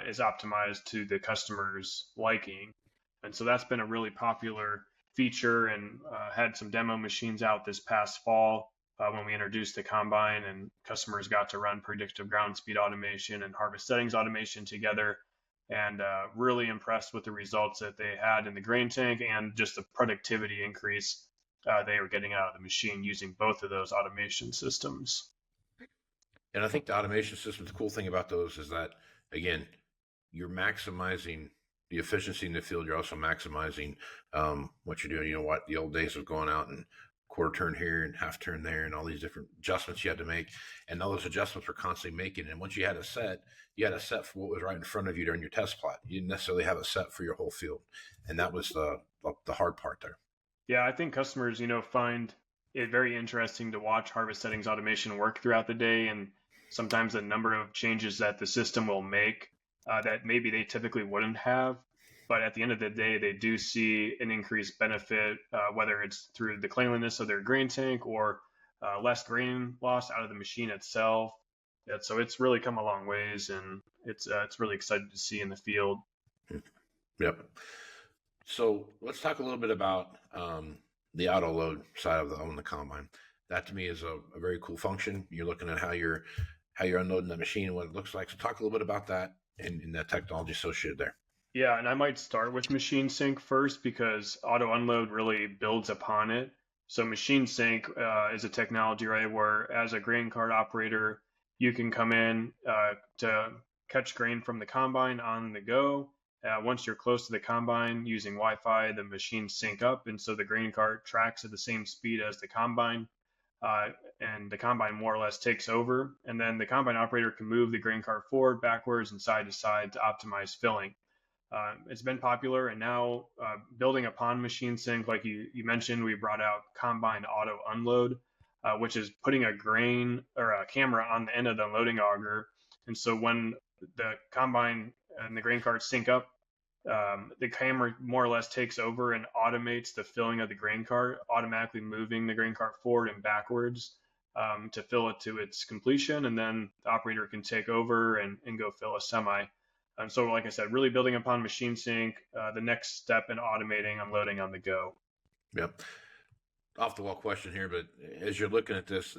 is optimized to the customer's liking. And so that's been a really popular feature, and had some demo machines out this past fall when we introduced the Combine, and customers got to run predictive ground speed automation and harvest settings automation together, and really impressed with the results that they had in the grain tank and just the productivity increase they were getting out of the machine using both of those automation systems. And I think the automation system, the cool thing about those is that, again, you're maximizing the efficiency in the field. You're also maximizing what you're doing. You know what, the old days of going out and quarter turn here and half turn there and all these different adjustments you had to make. And all those adjustments were constantly making. And once you had a set for what was right in front of you during your test plot. You didn't necessarily have a set for your whole field. And that was the hard part there. Yeah, I think customers, find it very interesting to watch harvest settings automation work throughout the day. And sometimes the number of changes that the system will make that maybe they typically wouldn't have. But at the end of the day, they do see an increased benefit, whether it's through the cleanliness of their grain tank or less grain loss out of the machine itself. So it's really come a long ways, and it's really exciting to see in the field. Yep. So let's talk a little bit about the auto load side on the Combine. That to me is a very cool function. You're looking at how you're unloading the machine and what it looks like. So talk a little bit about that and that technology associated there. Yeah, and I might start with Machine Sync first because auto unload really builds upon it. So Machine Sync is a technology, right, where as a grain cart operator, you can come in to catch grain from the combine on the go. Once you're close to the combine using Wi-Fi, the machines sync up, and so the grain cart tracks at the same speed as the combine, and the combine more or less takes over. And then the combine operator can move the grain cart forward, backwards, and side to side to optimize filling. It's been popular, and now building upon Machine Sync, like you mentioned, we brought out Combine Auto Unload, which is putting a grain or a camera on the end of the unloading auger. And so when the combine and the grain cart sync up, the camera more or less takes over and automates the filling of the grain cart, automatically moving the grain cart forward and backwards to fill it to its completion. And then the operator can take over and go fill a semi. And so, like I said, really building upon Machine Sync, the next step in automating unloading on the go. Yep. Off the wall question here, but as you're looking at this,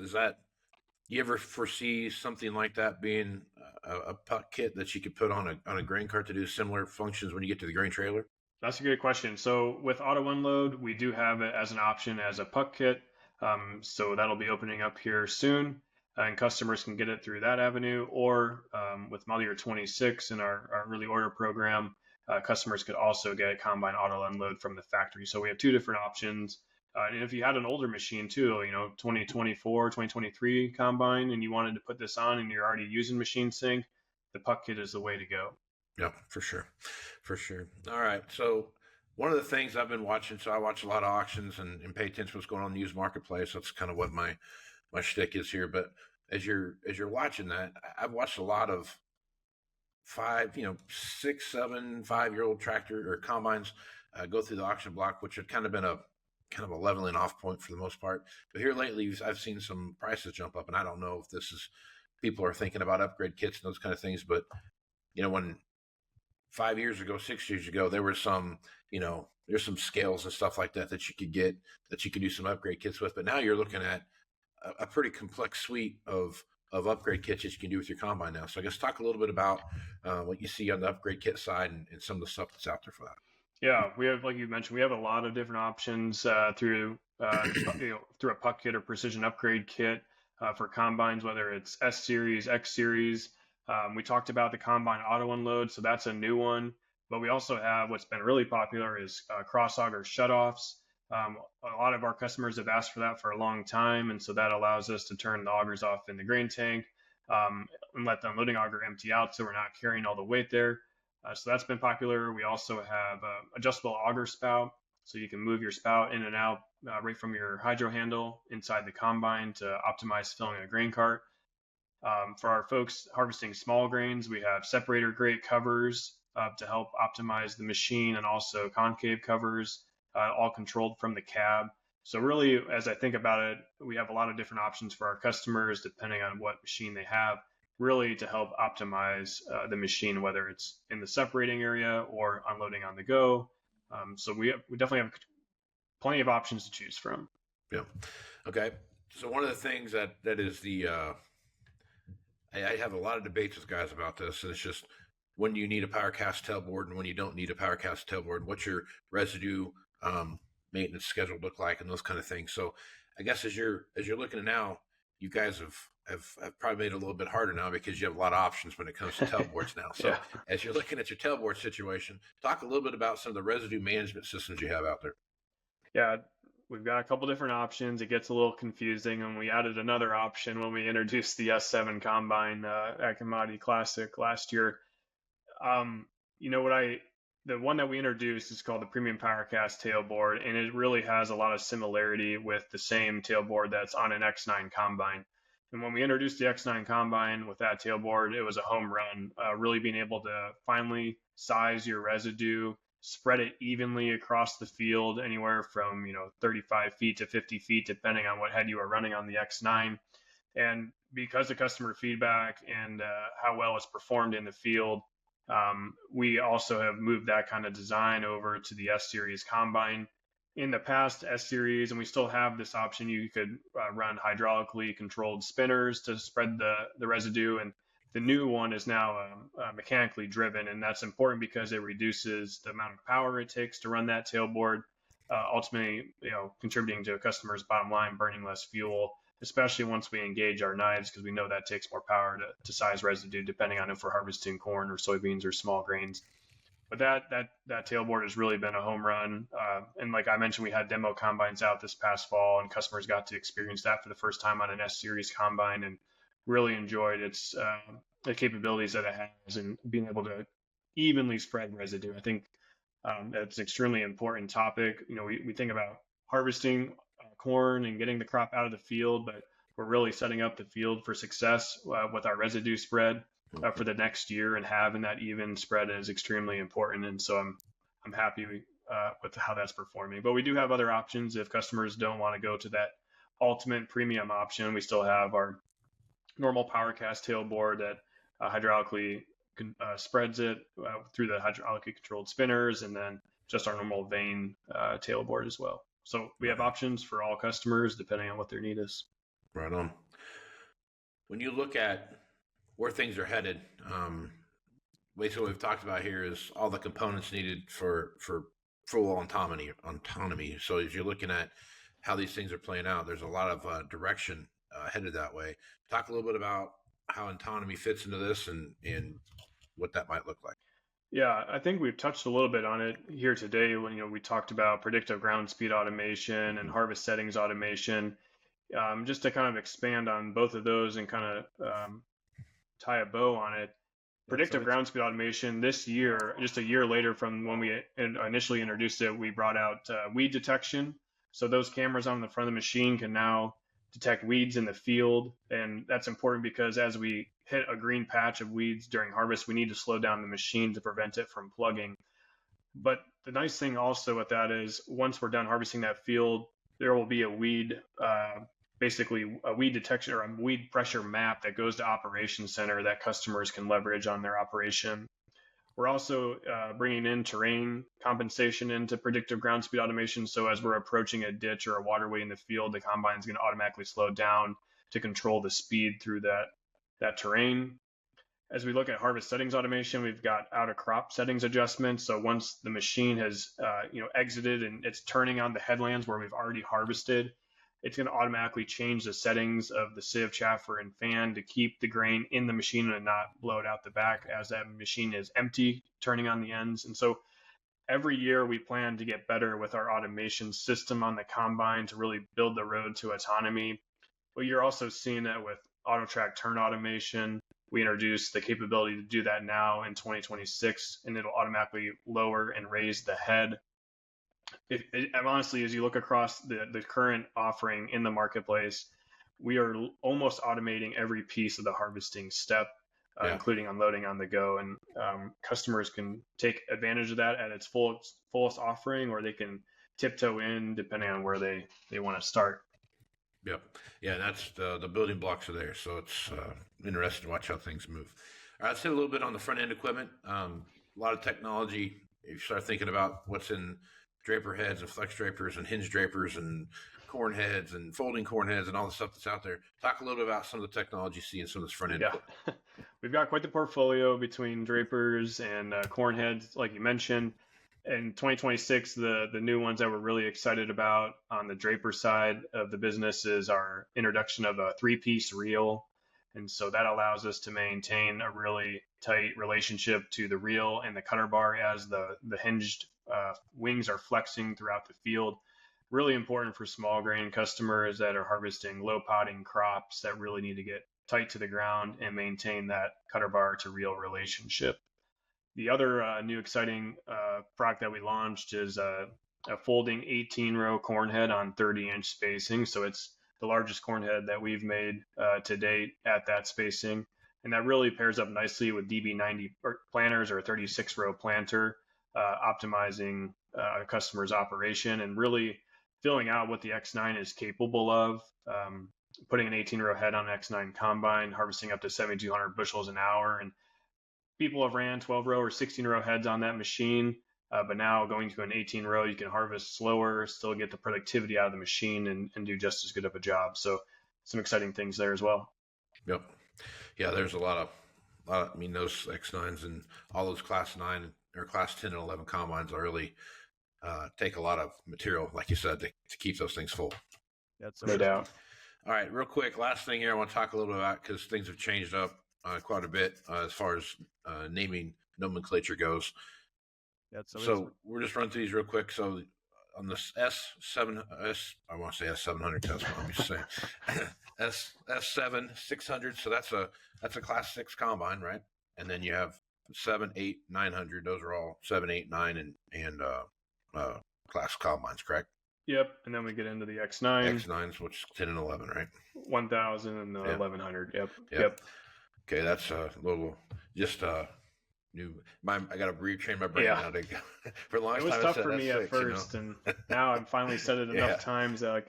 you ever foresee something like that being a puck kit that you could put on a grain cart to do similar functions when you get to the grain trailer? That's a good question. So with auto unload, we do have it as an option as a puck kit. So that'll be opening up here soon, and customers can get it through that avenue, or with model year 26 in our early order program, customers could also get combine auto unload from the factory. So we have two different options. And if you had an older machine too, 2024, 2023 combine, and you wanted to put this on and you're already using Machine Sync, the puck kit is the way to go. Yeah, for sure. All right. So one of the things I've been watching, so I watch a lot of auctions and pay attention to what's going on in the used marketplace. That's kind of what my shtick is here. But as you're watching that, I've watched a lot of 6, 7, 5-year-old tractor or combines go through the auction block, which had kind of been a leveling off point for the most part. But here lately, I've seen some prices jump up, and I don't know if this is people are thinking about upgrade kits and those kind of things. But when 5 years ago, 6 years ago, there were some, there's some scales and stuff like that that you could get, that you could do some upgrade kits with. But now you're looking at a pretty complex suite of upgrade kits that you can do with your combine now. So I guess talk a little bit about what you see on the upgrade kit side and some of the stuff that's out there for that. Yeah, we have, like you mentioned, we have a lot of different options through through a puck kit or precision upgrade kit for combines, whether it's S series, X series. We talked about the combine auto unload, so that's a new one. But we also have what's been really popular is cross auger shutoffs. A lot of our customers have asked for that for a long time, and so that allows us to turn the augers off in the grain tank and let the unloading auger empty out, so we're not carrying all the weight there. So that's been popular. We also have adjustable auger spout, so you can move your spout in and out right from your hydro handle inside the combine to optimize filling a grain cart. For our folks harvesting small grains, we have separator grate covers to help optimize the machine, and also concave covers, all controlled from the cab. So really, as I think about it, we have a lot of different options for our customers depending on what machine they have, really to help optimize the machine, whether it's in the separating area or unloading on the go. So we definitely have plenty of options to choose from. Yeah. Okay. So one of the things that is the I have a lot of debates with guys about this, and it's just, when do you need a power cast tailboard and when you don't need a power cast tailboard? What's your residue maintenance schedule look like, and those kind of things? So I guess as you're looking at now, you guys have probably made it a little bit harder now because you have a lot of options when it comes to tailboards now. So as you're looking at your tailboard situation, talk a little bit about some of the residue management systems you have out there. Yeah, we've got a couple different options. It gets a little confusing, and we added another option when we introduced the S7 combine at Commodity Classic last year. The one that we introduced is called the Premium PowerCast tailboard, and it really has a lot of similarity with the same tailboard that's on an X9 combine. And when we introduced the X9 combine with that tailboard, it was a home run, really being able to finally size your residue, spread it evenly across the field, anywhere from 35 feet to 50 feet, depending on what head you are running on the X9. And because of customer feedback and how well it's performed in the field, we also have moved that kind of design over to the S Series combine. In the past S Series, and we still have this option, you could run hydraulically controlled spinners to spread the residue, and the new one is now mechanically driven, and that's important because it reduces the amount of power it takes to run that tailboard, ultimately contributing to a customer's bottom line, burning less fuel, especially once we engage our knives, because we know that takes more power to size residue, depending on if we're harvesting corn or soybeans or small grains. But that tailboard has really been a home run. And like I mentioned, we had demo combines out this past fall, and customers got to experience that for the first time on an S Series combine, and really enjoyed its the capabilities that it has, and being able to evenly spread residue. I think that's an extremely important topic. We think about harvesting corn and getting the crop out of the field, but we're really setting up the field for success with our residue spread for the next year, and having that even spread is extremely important. And so I'm happy with how that's performing. But we do have other options if customers don't want to go to that ultimate premium option. We still have our normal PowerCast tailboard that hydraulically spreads it through the hydraulically controlled spinners, and then just our normal vane tailboard as well. So we have options for all customers depending on what their need is. Right on. When you look at where things are headed, basically what we've talked about here is all the components needed for full autonomy. So as you're looking at how these things are playing out, there's a lot of direction headed that way. Talk a little bit about how autonomy fits into this and what that might look like. Yeah, I think we've touched a little bit on it here today when we talked about predictive ground speed automation and harvest settings automation. Just to kind of expand on both of those and kind of tie a bow on it. Predictive ground speed automation this year, just a year later from when we initially introduced it, we brought out weed detection. So those cameras on the front of the machine can now detect weeds in the field. And that's important because as we hit a green patch of weeds during harvest, we need to slow down the machine to prevent it from plugging. But the nice thing also with that is once we're done harvesting that field, there will be a weed, basically a weed detection or a weed pressure map that goes to Operations Center that customers can leverage on their operation. We're also bringing in terrain compensation into predictive ground speed automation. So as we're approaching a ditch or a waterway in the field, the combine is going to automatically slow down to control the speed through that terrain. As we look at harvest settings automation, we've got out of crop settings adjustments. So once the machine has exited and it's turning on the headlands where we've already harvested, it's going to automatically change the settings of the sieve, chaffer, and fan to keep the grain in the machine and not blow it out the back as that machine is empty, turning on the ends. And so every year we plan to get better with our automation system on the combine to really build the road to autonomy. But you're also seeing that with AutoTrack turn automation. We introduced the capability to do that now in 2026, and it'll automatically lower and raise the head. Honestly, as you look across the current offering in the marketplace, we are almost automating every piece of the harvesting step, including unloading on the go. And customers can take advantage of that at its fullest offering, or they can tiptoe in depending on where they want to start. Yep. Yeah, that's the building blocks are there. So it's interesting to watch how things move. All right, let's hit a little bit on the front end equipment. A lot of technology. If you start thinking about what's in draper heads and flex drapers and hinge drapers and corn heads and folding corn heads and all the stuff that's out there, talk a little bit about some of the technology you see in some of this front end. Yeah, we've got quite the portfolio between drapers and corn heads, like you mentioned. In 2026, the new ones that we're really excited about on the draper side of the business is our introduction of a 3-piece reel. And so that allows us to maintain a really tight relationship to the reel and the cutter bar as the hinged wings are flexing throughout the field. Really important for small grain customers that are harvesting low potting crops that really need to get tight to the ground and maintain that cutter bar to reel relationship. The other new exciting product that we launched is a folding 18-row corn head on 30-inch spacing. So it's the largest corn head that we've made to date at that spacing. And that really pairs up nicely with DB90 planters or a 36-row planter, optimizing a customer's operation and really filling out what the X9 is capable of. Putting an 18-row head on an X9 combine, harvesting up to 7,200 bushels an hour. And people have ran 12-row or 16-row heads on that machine, but now going to an 18-row, you can harvest slower, still get the productivity out of the machine and do just as good of a job. So some exciting things there as well. Yep. Yeah, there's a lot of I mean, those X9s and all those Class 9 or Class 10 and 11 combines are really take a lot of material, like you said, to keep those things full. That's no doubt. All right, real quick, last thing here I want to talk a little bit about because things have changed up quite a bit as far as naming nomenclature goes. So we're just running through these real quick. So on the I want to say S700. That's what I'm just saying. S7 600. So that's a Class 6 combine, right? And then you have 7, 8, 900. Those are all 7, 8, 9, and class combines, correct? Yep. And then we get into the X9. X9s, which is 10 and 11, right? 1,000 and the 1,100. Yep. Okay, that's a little just new. I got to retrain my brain now to go. For the longest it was time, tough for me at first, and now I've finally said it enough times that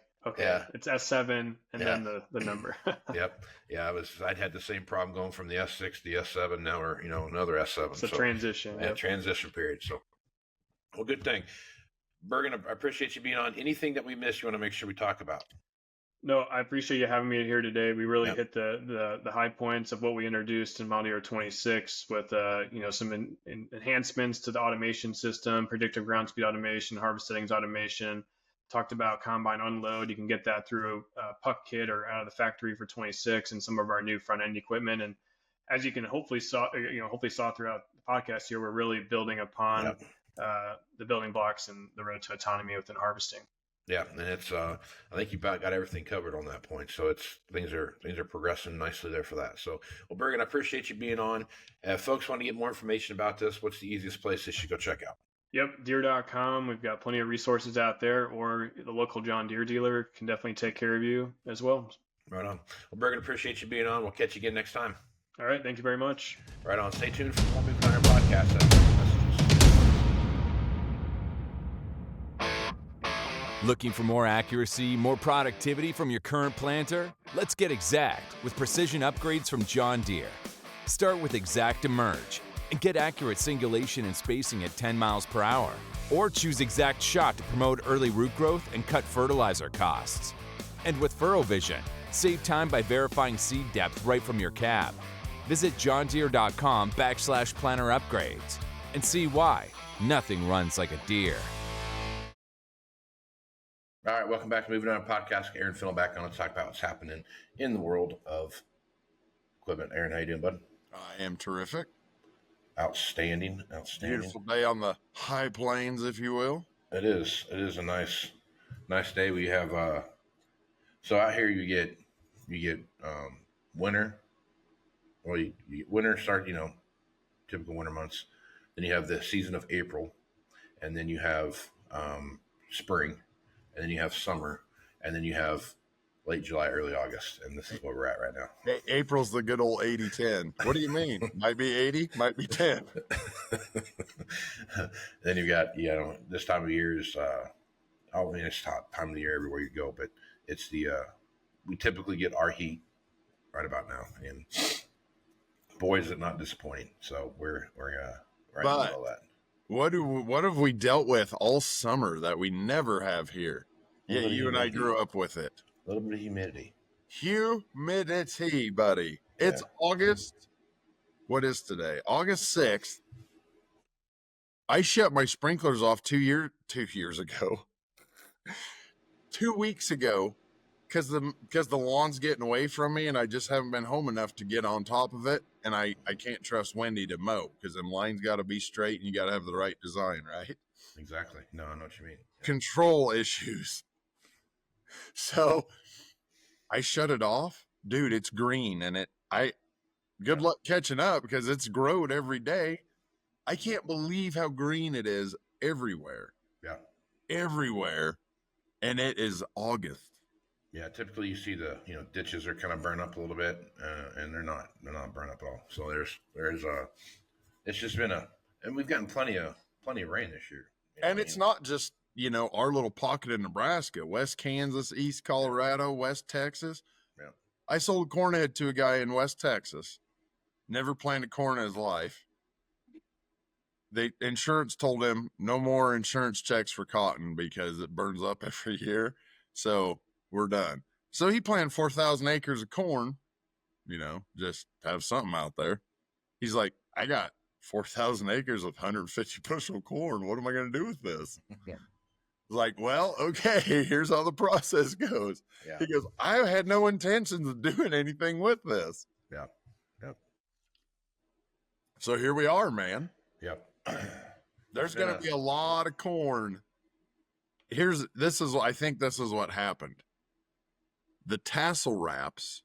it's S7 and then the number. Yep. Yeah, I'd had the same problem going from the S6 to the S7. Now we're another S7. It's a transition. Yeah, transition period. So, well, good thing. Bergen, I appreciate you being on. Anything that we missed you want to make sure we talk about? No, I appreciate you having me here today. We really hit the high points of what we introduced in model year 26 with some enhancements to the automation system, predictive ground speed automation, harvest settings automation. Talked about combine unload. You can get that through a puck kit or out of the factory for 26 and some of our new front end equipment. And as you can hopefully saw throughout the podcast here, we're really building upon the building blocks and the road to autonomy within harvesting. Yeah, and it's I think you about got everything covered on that point. So things are progressing nicely there for that. So, well, Bergen, I appreciate you being on. If folks want to get more information about this, what's the easiest place they should go check out? Yep, Deere.com. We've got plenty of resources out there, or the local John Deere dealer can definitely take care of you as well. Right on. Well, Bergen, appreciate you being on. We'll catch you again next time. All right, thank you very much. Right on. Stay tuned for more Move Planter podcast. Looking for more accuracy, more productivity from your current planter? Let's get exact with precision upgrades from John Deere. Start with Exact Emerge, and get accurate singulation and spacing at 10 miles per hour. Or choose Exact Shot to promote early root growth and cut fertilizer costs. And with Furrow Vision, save time by verifying seed depth right from your cab. Visit johndeere.com/planner upgrades and see why nothing runs like a deer. All right, welcome back to Moving On Podcast. Aaron Finnell back on to talk about what's happening in the world of equipment. Aaron, how you doing, bud? I am terrific. Outstanding. Beautiful day on the high plains, if you will. It is a nice day. We have so out here you get winter. Well, you get winter start, typical winter months. Then you have the season of April, and then you have spring, and then you have summer, and then you have late July, early August, and this is where we're at right now. April's the good old 80-10. What do you mean? Might be 80, might be 10. Then you've got, this time of year is, it's hot time of the year everywhere you go, but it's we typically get our heat right about now, and boy, is it not disappointing. So we're right in the middle of that. What have we dealt with all summer that we never have here? Yeah, you and I grew up with it. A little bit of humidity. Humidity, buddy. It's August. What is today? August 6th. I shut my sprinklers off 2 years ago. 2 weeks ago, because the lawn's getting away from me, and I just haven't been home enough to get on top of it, and I can't trust Wendy to mow, because them lines got to be straight, and you got to have the right design, right? Exactly. No, I know what you mean. Control issues. So I shut it off. Dude, it's green, and good luck catching up, because it's growing every day. I can't believe how green it is everywhere. Yeah. Everywhere. And it is August. Yeah, typically you see the ditches are kind of burned up a little bit, and they're not burned up at all. So it's just been and we've gotten plenty of rain this year. And it's not just our little pocket in Nebraska, West Kansas, East Colorado, West Texas. Yeah, I sold a corn head to a guy in West Texas. Never planted corn in his life. The insurance told him no more insurance checks for cotton because it burns up every year. So we're done. So he planted 4,000 acres of corn, just have something out there. He's like, I got 4,000 acres of 150 bushel corn. What am I going to do with this? Yeah. Like, well, okay, here's how the process goes. Yeah. He goes, I had no intentions of doing anything with this. Yeah. Yep. So here we are, man. Yep. There's going to be a lot of corn. I think this is what happened. The tassel wraps,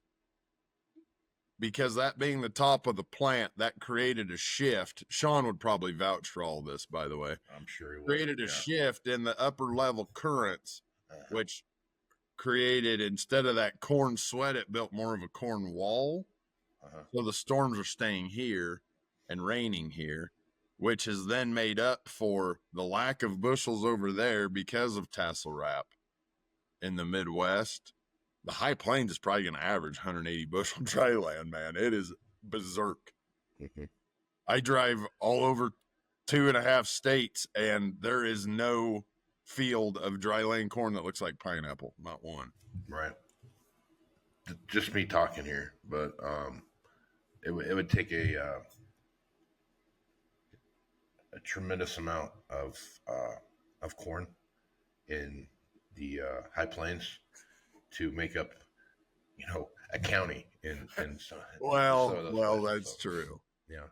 because that being the top of the plant, that created a shift. Sean would probably vouch for all this, by the way. I'm sure he would. Created a shift in the upper level currents, which created, instead of that corn sweat, it built more of a corn wall. So the storms are staying here and raining here, which has then made up for the lack of bushels over there because of tassel wrap in the Midwest. The high plains is probably going to average 180 bushel dry land, man. It is berserk. Mm-hmm. I drive all over 2.5 states, and there is no field of dry land corn that looks like pineapple. Not one. Right. Just me talking here, but it would take a tremendous amount of corn in the high plains to make up, a county in well, that's true. Yeah,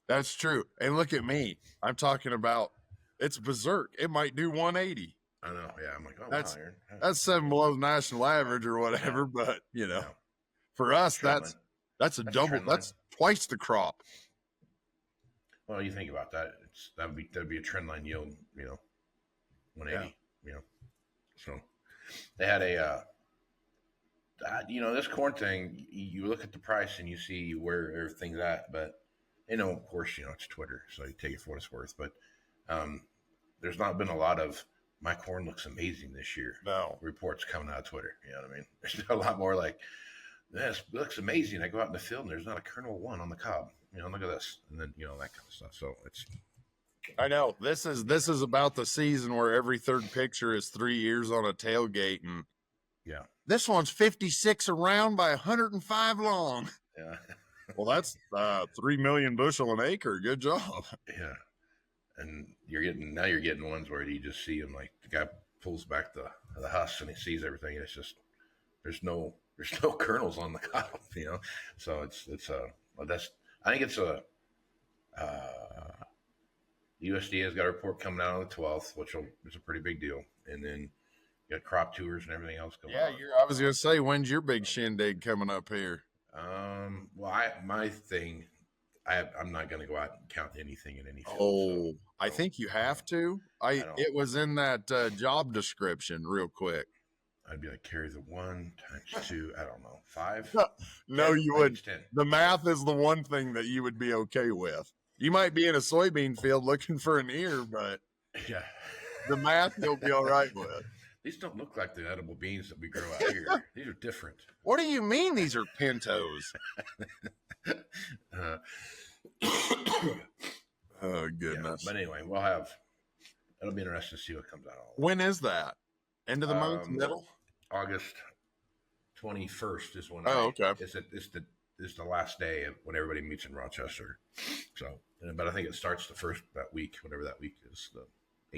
that's true. And look at me. I'm talking about, it's berserk. It might do 180. I know. Yeah, I'm like, that's 7 below the national average or whatever. Yeah. But for us, that's a double. That's twice the crop. Well, you think about that. That'd be a trend line yield. 180. Yeah. So they had this corn thing. You look at the price and you see where everything's at, but of course, it's Twitter, so you take it for what it's worth. But there's not been a lot of my corn looks amazing this year. No reports coming out of Twitter. You know what I mean? There's a lot more like This looks amazing. I go out in the field and there's not a kernel of one on the cob. Look at this, and then that kind of stuff. So it's. I know this is about the season where every third picture is 3 years on a tailgate, and yeah, this one's 56 around by 105 long. Yeah. Well, that's 3 million bushel an acre. Good job. Yeah, and you're getting ones where you just see them, like the guy pulls back the husk and he sees everything, and it's just there's no kernels on the cob, So I think it's a USDA has got a report coming out on the 12th, which is a pretty big deal, and then you got crop tours and everything else going on. I was gonna say, when's your big shindig coming up here? Well, my thing, I'm not going to go out and count anything in any field. Oh, so, I think you have to. It was in that job description real quick. I'd be like, carry the 1 times 2, I don't know, 5? No, 10, you would. 10. The math is the one thing that you would be okay with. You might be in a soybean field looking for an ear, but yeah, the math you'll be all right with. These don't look like the edible beans that we grow out here. These are different. What do you mean these are pintos? Oh, goodness. Yeah, but anyway, it'll be interesting to see what comes out. When is that? End of the month? Middle? August 21st is when. Oh, okay. It's the last day of when everybody meets in Rochester. So, but I think it starts that week, whatever that week is, the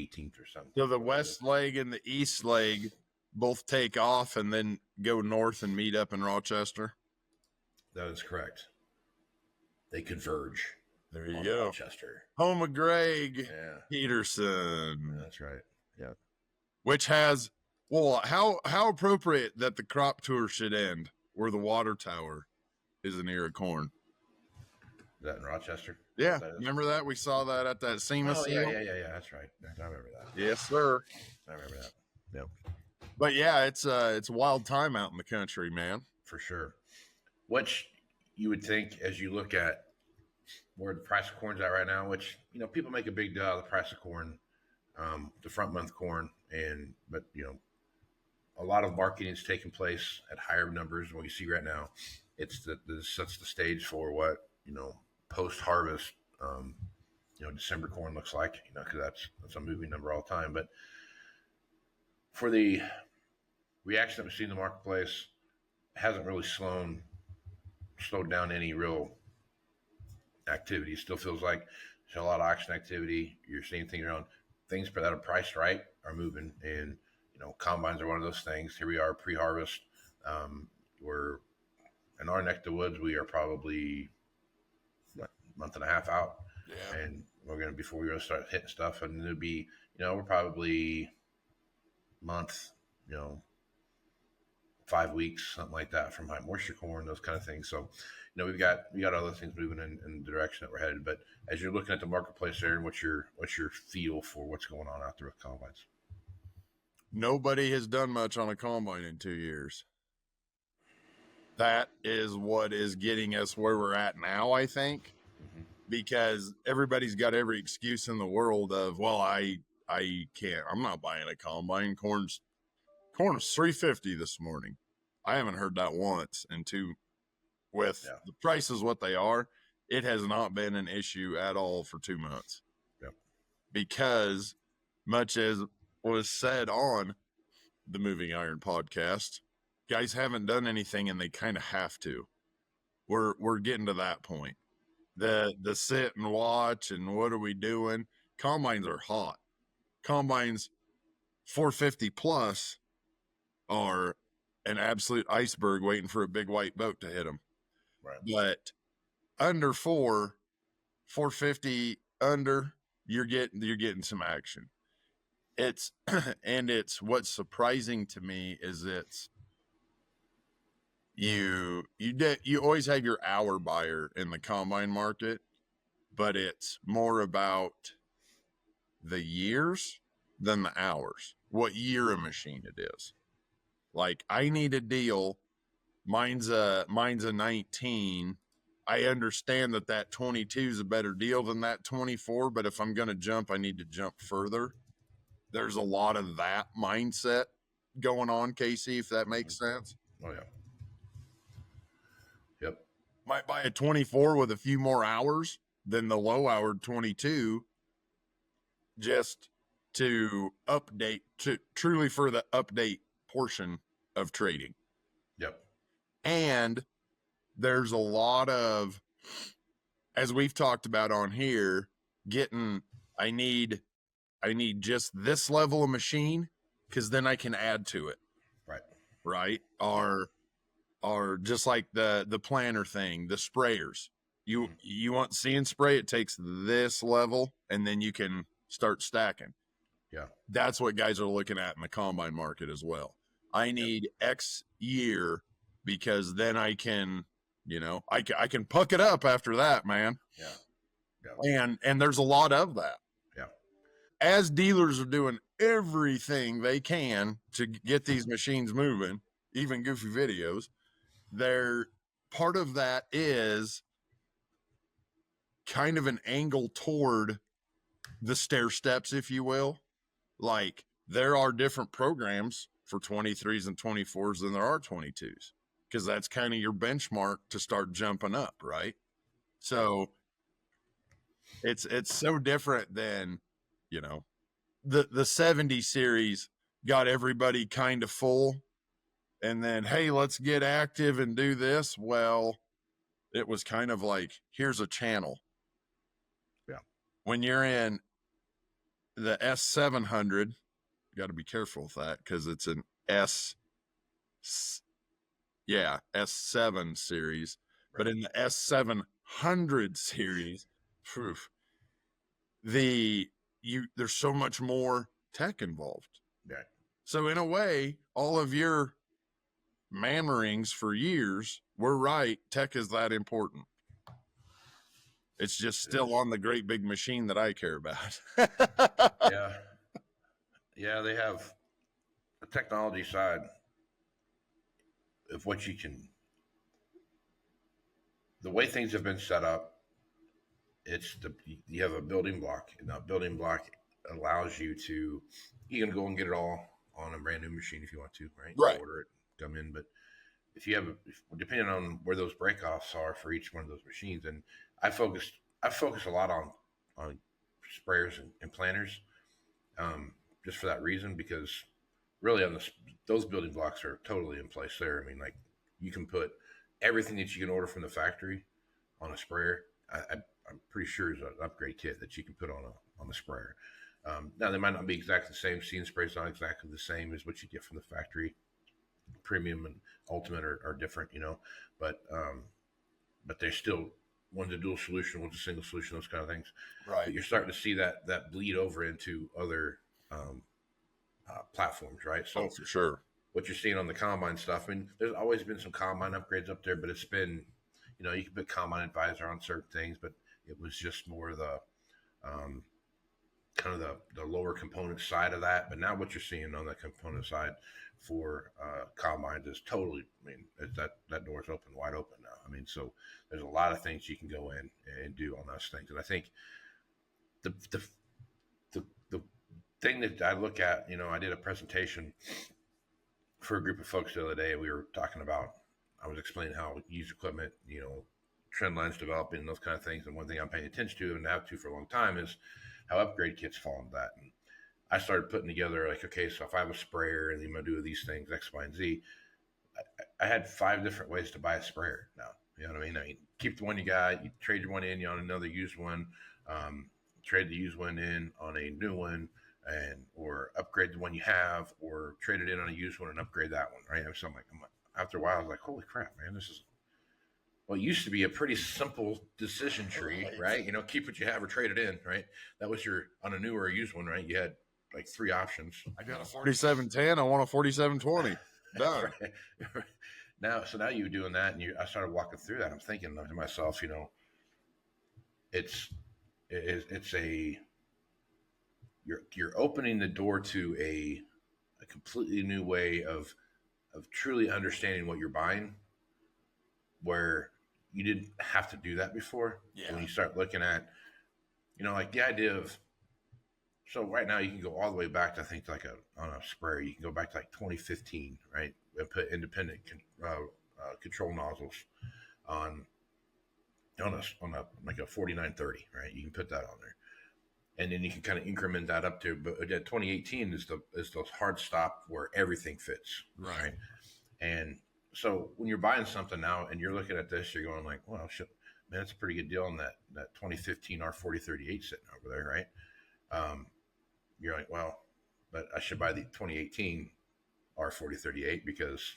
18th or something. So the west leg and the east leg both take off and then go north and meet up in Rochester? That is correct. They converge. There you go. Rochester. Home of Greg Peterson. Yeah, that's right. Yeah. Which has, how appropriate that the crop tour should end where the water tower is an ear of corn. Is that in Rochester? Yeah. Remember that? We saw that at that SEMA sale. Yeah. That's right. I remember that. Yes, sir. I remember that. Yep. But yeah, it's a wild time out in the country, man. For sure. Which you would think as you look at where the price of corn's at right now, which, people make a big deal out of the price of corn, the front month corn, but a lot of marketing is taking place at higher numbers than what you see right now. This sets the stage for what, post-harvest, December corn looks like, because that's a moving number all the time. But for the reaction that we've seen in the marketplace, hasn't really slowed down any real activity. It still feels like there's a lot of auction activity. You're seeing things that are priced right are moving, and combines are one of those things. Here we are pre-harvest. We're in our neck of the woods. We are probably a month and a half out, and we're going to before we really start hitting stuff, and it'll be we're probably month 5 weeks, something like that, from high moisture corn, those kind of things. So, we got other things moving in the direction that we're headed. But as you're looking at the marketplace there, what's your feel for what's going on out there with combines? Nobody has done much on a combine in 2 years. That is what is getting us where we're at now, I think, because everybody's got every excuse in the world of, I can't, I'm not buying a combine. Corn is $350 this morning. I haven't heard that once. And with the prices what they are, it has not been an issue at all for 2 months. Yep. Because much as was said on the Moving Iron podcast, guys haven't done anything and they kind of have to. We're getting to that point. The sit and watch and what are we doing? Combines are hot. Combines 450 plus are an absolute iceberg waiting for a big white boat to hit them. Right. But under 450 under, you're getting some action. It's what's surprising to me is you always have your hour buyer in the combine market, but it's more about the years than the hours. What year a machine it is. Like, I need a deal. Mine's a 19. I understand that 22 is a better deal than that 24, but if I'm going to jump, I need to jump further. There's a lot of that mindset going on, Casey, if that makes sense. Oh, yeah. might buy a 24 with a few more hours than the low-hour 22 just to update, to truly for the update portion of trading. Yep. And there's a lot of, as we've talked about on here, I need just this level of machine because then I can add to it. Right. Or just like the planter thing, the sprayers. You want See and Spray, it takes this level and then you can start stacking. Yeah. That's what guys are looking at in the combine market as well. I need X year because then I can, I can puck it up after that, man. Yeah. And there's a lot of that. Yeah. As dealers are doing everything they can to get these machines moving, even goofy videos, part of that is kind of an angle toward the stair steps, if you will. Like there are different programs for 23s and 24s than there are 22s, because that's kind of your benchmark to start jumping up, right? So it's so different than, the 70 series got everybody kind of full, and then, hey, let's get active and do this. Well, it was kind of like, here's a channel. Yeah. When you're in the S700, you got to be careful with that because it's an S7 series. Right. But in the S700 series, there's so much more tech involved. Right. So in a way, all of your mammerings for years were right. Tech is that important. It's just still on the great big machine that I care about. Yeah, they have the technology side of what the way things have been set up. You have a building block, and that building block allows you can go and get it all on a brand new machine if you want to, right? Right. Order it, come in. But if you have, depending on where those breakoffs are for each one of those machines, and I focus a lot on sprayers and planters, just for that reason, because really those building blocks are totally in place there. I mean, like you can put everything that you can order from the factory on a sprayer. I'm pretty sure is an upgrade kit that you can put on the sprayer. Now they might not be exactly the same. See and Spray is not exactly the same as what you get from the factory. Premium and Ultimate are different, but they're still, one's a dual solution, one's a single solution, those kind of things. Right. But you're starting to see that bleed over into other platforms, right? So for sure. What you're seeing on the combine stuff, I mean, there's always been some combine upgrades up there, but it's been, you can put Combine Advisor on certain things, but it was just more the kind of the lower component side of that. But now what you're seeing on the component side for combines is totally, that door is wide open now. I mean, so there's a lot of things you can go in and do on those things. And I think the thing that I look at, I did a presentation for a group of folks the other day. We were talking about, I was explaining how used equipment, trend lines developing and those kind of things. And one thing I'm paying attention to and have to for a long time is how upgrade kits fall into that. And I started putting together like, okay, so if I have a sprayer and I'm going to do these things, X, Y, and Z, I had 5 different ways to buy a sprayer now. You know what I mean? Keep the one you got, you trade your one in, you on another used one, trade the used one in on a new one, or upgrade the one you have, or trade it in on a used one and upgrade that one, right? So I'm like, after a while, I was like, holy crap, man, this is, well, it used to be a pretty simple decision tree, right? Keep what you have or trade it in, right? That was on a new or a used one, right? You had like 3 options. I got a 4710. I want a 4720. Done. Now you're doing that, and I started walking through that. I'm thinking to myself, it's you're opening the door to a completely new way of truly understanding what you're buying, where you didn't have to do that before. Yeah. When you start looking at, like the idea of, so right now you can go all the way back to, I think, like on a sprayer, you can go back to like 2015, right? And put independent control nozzles on on a like a 4930, right? You can put that on there, and then you can kind of increment that up to. But 2018 is the hard stop where everything fits, right? And so when you're buying something now and you're looking at this, you're going like, well, shit, man, that's a pretty good deal on that 2015 R4038 sitting over there, right? You're like, well, but I should buy the 2018 R4038 because,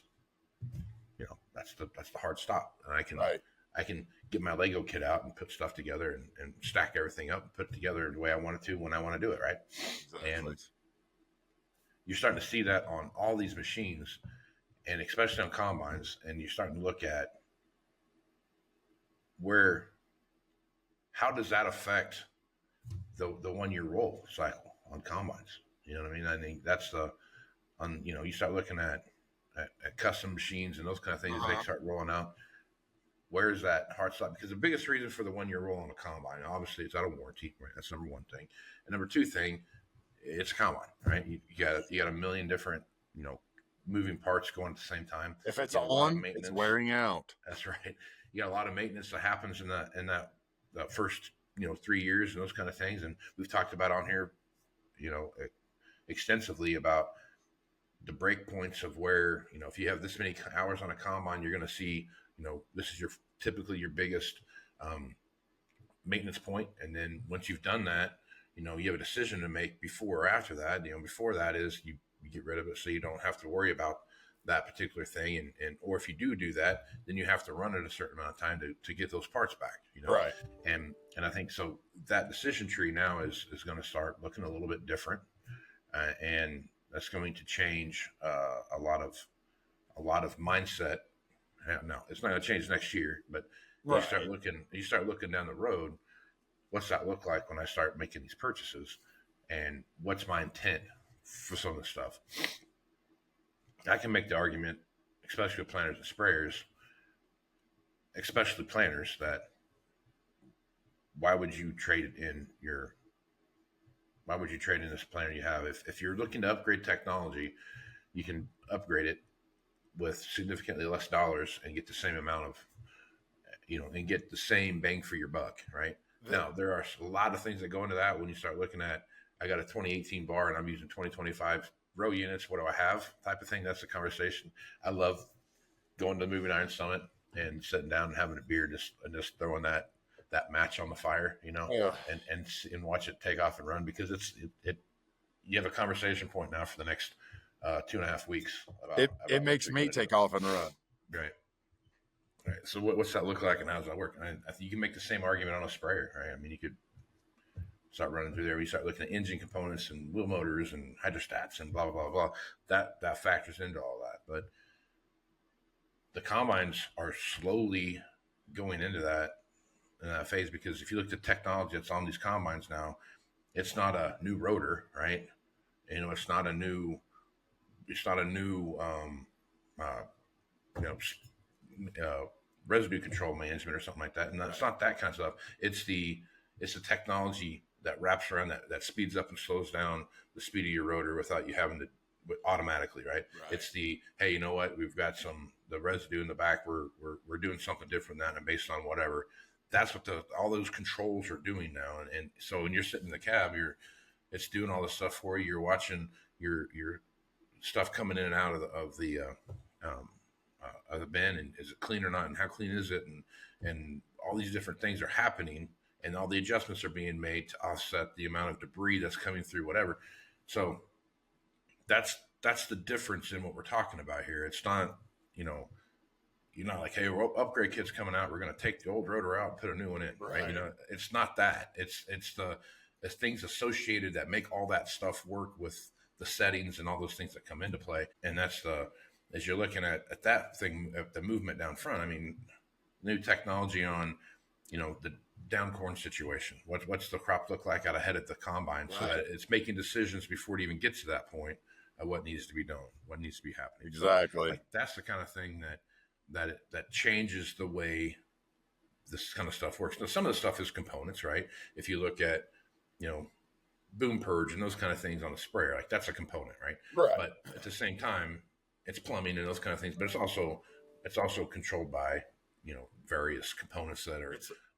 you know, that's the hard stop, and I can get my Lego kit out and put stuff together and stack everything up and put it together the way I want it to when I want to do it, right? Exactly. And you're starting to see that on all these machines, and especially on combines, and you're starting to look at how does that affect the 1 year roll cycle on combines? You know what I mean? I think that's you start looking at custom machines and those kind of things as they start rolling out. Where's that hard stop? Because the biggest reason for the 1 year roll on a combine, obviously, it's out of warranty, right? That's number one thing. And number two thing, it's a combine, right? You got a million different, moving parts going at the same time. If it's on, it's wearing out. That's right. You got a lot of maintenance that happens in that first 3 years and those kind of things. And we've talked about on here, extensively about the break points of where, if you have this many hours on a combine, you're going to see, this is typically your biggest maintenance point. And then once you've done that, you have a decision to make before or after that. Before that is you get rid of it so you don't have to worry about that particular thing. And or if you do that, then you have to run it a certain amount of time to get those parts back, Right. And I think so that decision tree now is going to start looking a little bit different. And that's going to change a lot of mindset. No, it's not going to change next year, but you start looking down the road. What's that look like when I start making these purchases, and what's my intent for some of the stuff? I can make the argument, especially with planters and sprayers, especially planters, that why would you trade in this planter you have? If you're looking to upgrade technology, you can upgrade it with significantly less dollars and get the same amount of, and get the same bang for your buck, right? Now, there are a lot of things that go into that when you start looking at, I got a 2018 bar and I'm using 2025 row units. What do I have? Type of thing. That's the conversation. I love going to the Moving Iron Summit and sitting down and having a beer, and just throwing that match on the fire, and watch it take off and run, because you have a conversation point now for the next 2.5 weeks. It makes me take off and run. Right. Right. So what's that look like, and how does that work? I think you can make the same argument on a sprayer, right? I mean, you could start running through there. We start looking at engine components and wheel motors and hydrostats and blah, blah, blah, blah. That factors into all that. But the combines are slowly going into that phase, because if you look at the technology that's on these combines now, it's not a new rotor, right? It's not a new residue control management or something like that. And it's not that kind of stuff. It's the technology that wraps around that speeds up and slows down the speed of your rotor without you having to automatically, right? It's the, hey, you know what? We've got the residue in the back. We're doing something different than that, and based on whatever. That's what all those controls are doing now. And so when you're sitting in the cab, it's doing all this stuff for you. You're watching your stuff coming in and out of the bin, and is it clean or not, and how clean is it, and all these different things are happening, and all the adjustments are being made to offset the amount of debris that's coming through whatever. So that's the difference in what we're talking about here. It's not, you're not like, hey, upgrade kit's coming out, we're going to take the old rotor out and put a new one in, right? It's not that. It's the things associated that make all that stuff work with the settings and all those things that come into play. And that's as you're looking at that thing, at the movement down front, I mean, new technology on, the down corn situation. What's the crop look like out ahead at the combine, so that it's making decisions before it even gets to that point of what needs to be done, what needs to be happening. Exactly. So, that's the kind of thing that changes the way this kind of stuff works. Now, some of the stuff is components, right? If you look at, boom purge and those kind of things on a sprayer, like that's a component, right? Right. But at the same time, it's plumbing and those kind of things, but it's also controlled by, various components that are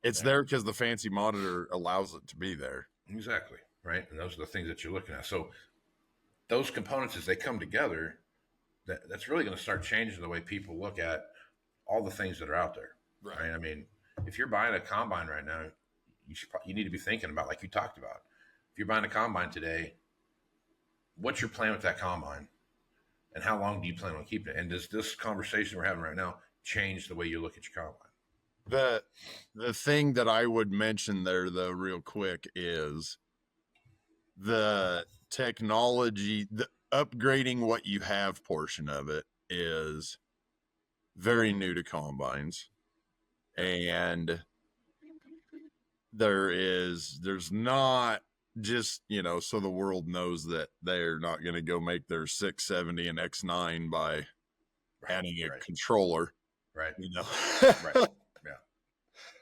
It's there because the fancy monitor allows it to be there. Exactly. Right. And those are the things that you're looking at. So those components, as they come together, that's really going to start changing the way people look at all the things that are out there. Right. I mean, if you're buying a combine right now, you need to be thinking about, like you talked about, if you're buying a combine today, what's your plan with that combine, and how long do you plan on keeping it? And does this conversation we're having right now change the way you look at your combine? The thing that I would mention there, though, real quick, is the technology, the upgrading what you have portion of it is very new to combines. And there's not just, so the world knows that they're not going to go make their 670 and X9 by adding a controller. Right. Right. Yeah.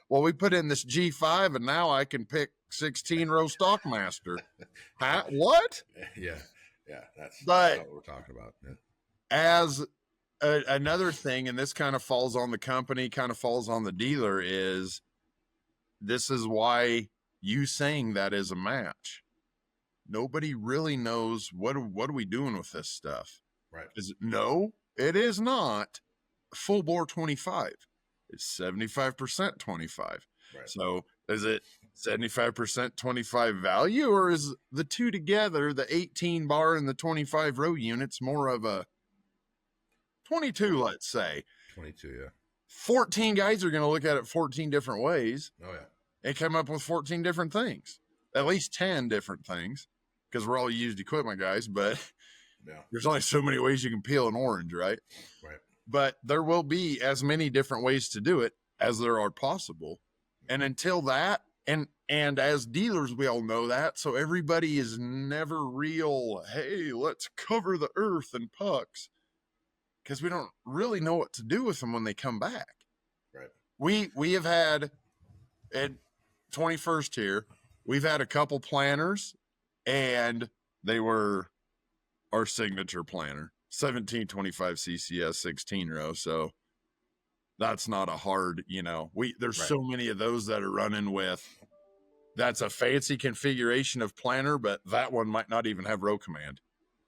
Well, we put in this G5 and now I can pick 16-row Stockmaster. What? Yeah. That's what we're talking about. Yeah. As another thing, and this kind of falls on the company, kind of falls on the dealer, is this is why you saying that is a match. Nobody really knows what are we doing with this stuff. Right. No, it is not full bore 25. It's 75% 25. Right. So is it 75% 25 value, or is the two together, the 18 bar and the 25 row units, more of a 22, let's say? 22, yeah. 14 guys are going to look at it 14 different ways. Oh, yeah. And come up with 14 different things, at least 10 different things, because we're all used equipment guys, but there's only so many ways you can peel an orange, right? Right. But there will be as many different ways to do it as there are possible. And until that, and as dealers, we all know that. So everybody is never real, hey, let's cover the earth in pucks, because we don't really know what to do with them when they come back. Right. We have had, at 21st here, we've had a couple planners, and they were our signature planner, 1725 CCS 16 row. So that's not a hard, there's so many of those that are running with, that's a fancy configuration of planner, but that one might not even have row command.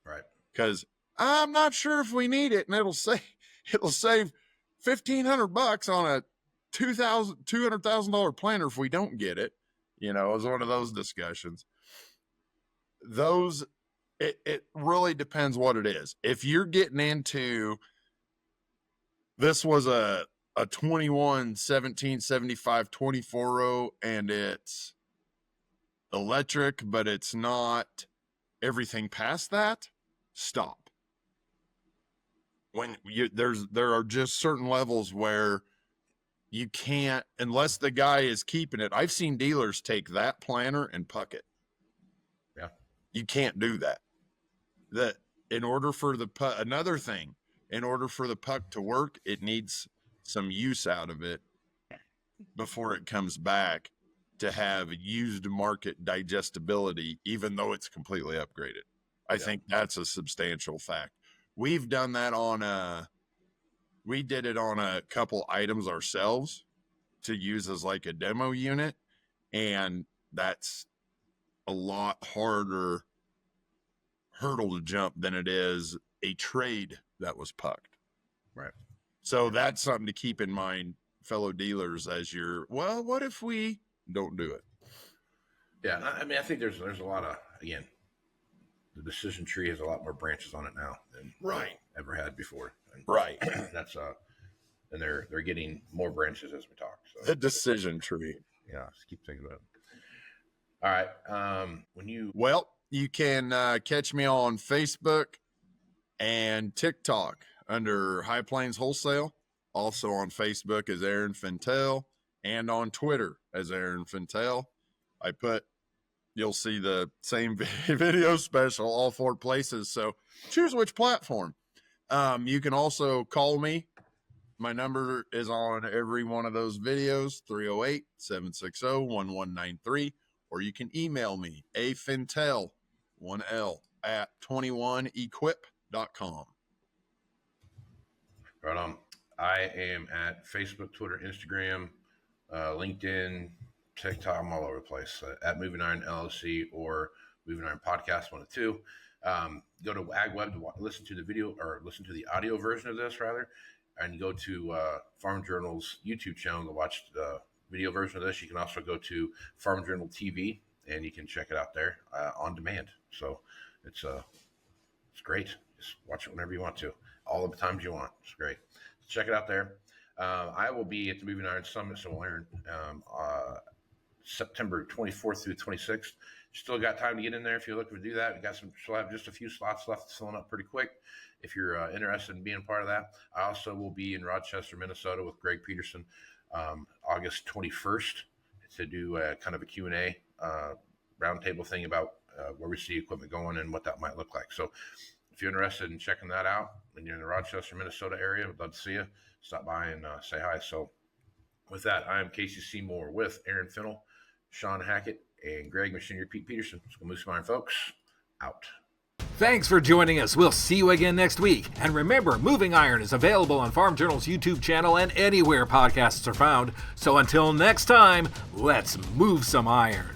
Right. Because I'm not sure if we need it, and it'll save $1,500 on a $200,000 planner if we don't get it. It was one of those discussions. It really depends what it is. If you're getting into, this was a 21 1775 24 row, and it's electric, but it's not everything past that, stop. When there are just certain levels where you can't, unless the guy is keeping it. I've seen dealers take that planner and puck it. Yeah. You can't do that. In order for the puck, another thing, in order for the puck to work, it needs some use out of it before it comes back to have used market digestibility, even though it's completely upgraded. I think that's a substantial fact. We've done that we did it on a couple items ourselves to use as like a demo unit. And that's a lot harder hurdle to jump than it is a trade that was pucked. Right. So that's something to keep in mind, fellow dealers, as what if we don't do it? Yeah. I mean, I think there's a lot of, again, the decision tree has a lot more branches on it now than ever had before. And that's and they're getting more branches as we talk. So the decision tree. Yeah, just keep thinking about it. All right. You can catch me on Facebook and TikTok under High Plains Wholesale. Also on Facebook as Aaron Fintel, and on Twitter as Aaron Fintel. You'll see the same video special all 4 places. So choose which platform. You can also call me. My number is on every one of those videos, 308-760-1193. Or you can email me, afintel, 1L, at 21equip.com. Right on. I am at Facebook, Twitter, Instagram, LinkedIn, TikTok, I'm all over the place at Moving Iron LLC or Moving Iron Podcast, one of two. Go to AgWeb to listen to the video or listen to the audio version of this rather, and go to Farm Journal's YouTube channel to watch the video version of this. You can also go to Farm Journal TV and you can check it out there on demand. So it's great. Just watch it whenever you want to, all the times you want. It's great. So check it out there. I will be at the Moving Iron Summit, so Iron, September 24th through 26th. Still got time to get in there if you're looking to do that. We got still have just a few slots left, filling up pretty quick. If you're interested in being a part of that, I also will be in Rochester, Minnesota, with Greg Peterson, August 21st, to do kind of a Q&A roundtable thing about where we see equipment going and what that might look like. So if you're interested in checking that out and you're in the Rochester, Minnesota area, I'd love to see you. Stop by and say hi. So with that, I am Casey Seymour with Aaron Fennell, Sean Hackett, and Greg Machinery Pete Peterson. So Moose Iron folks, out. Thanks for joining us. We'll see you again next week. And remember, Moving Iron is available on Farm Journal's YouTube channel and anywhere podcasts are found. So until next time, let's move some iron.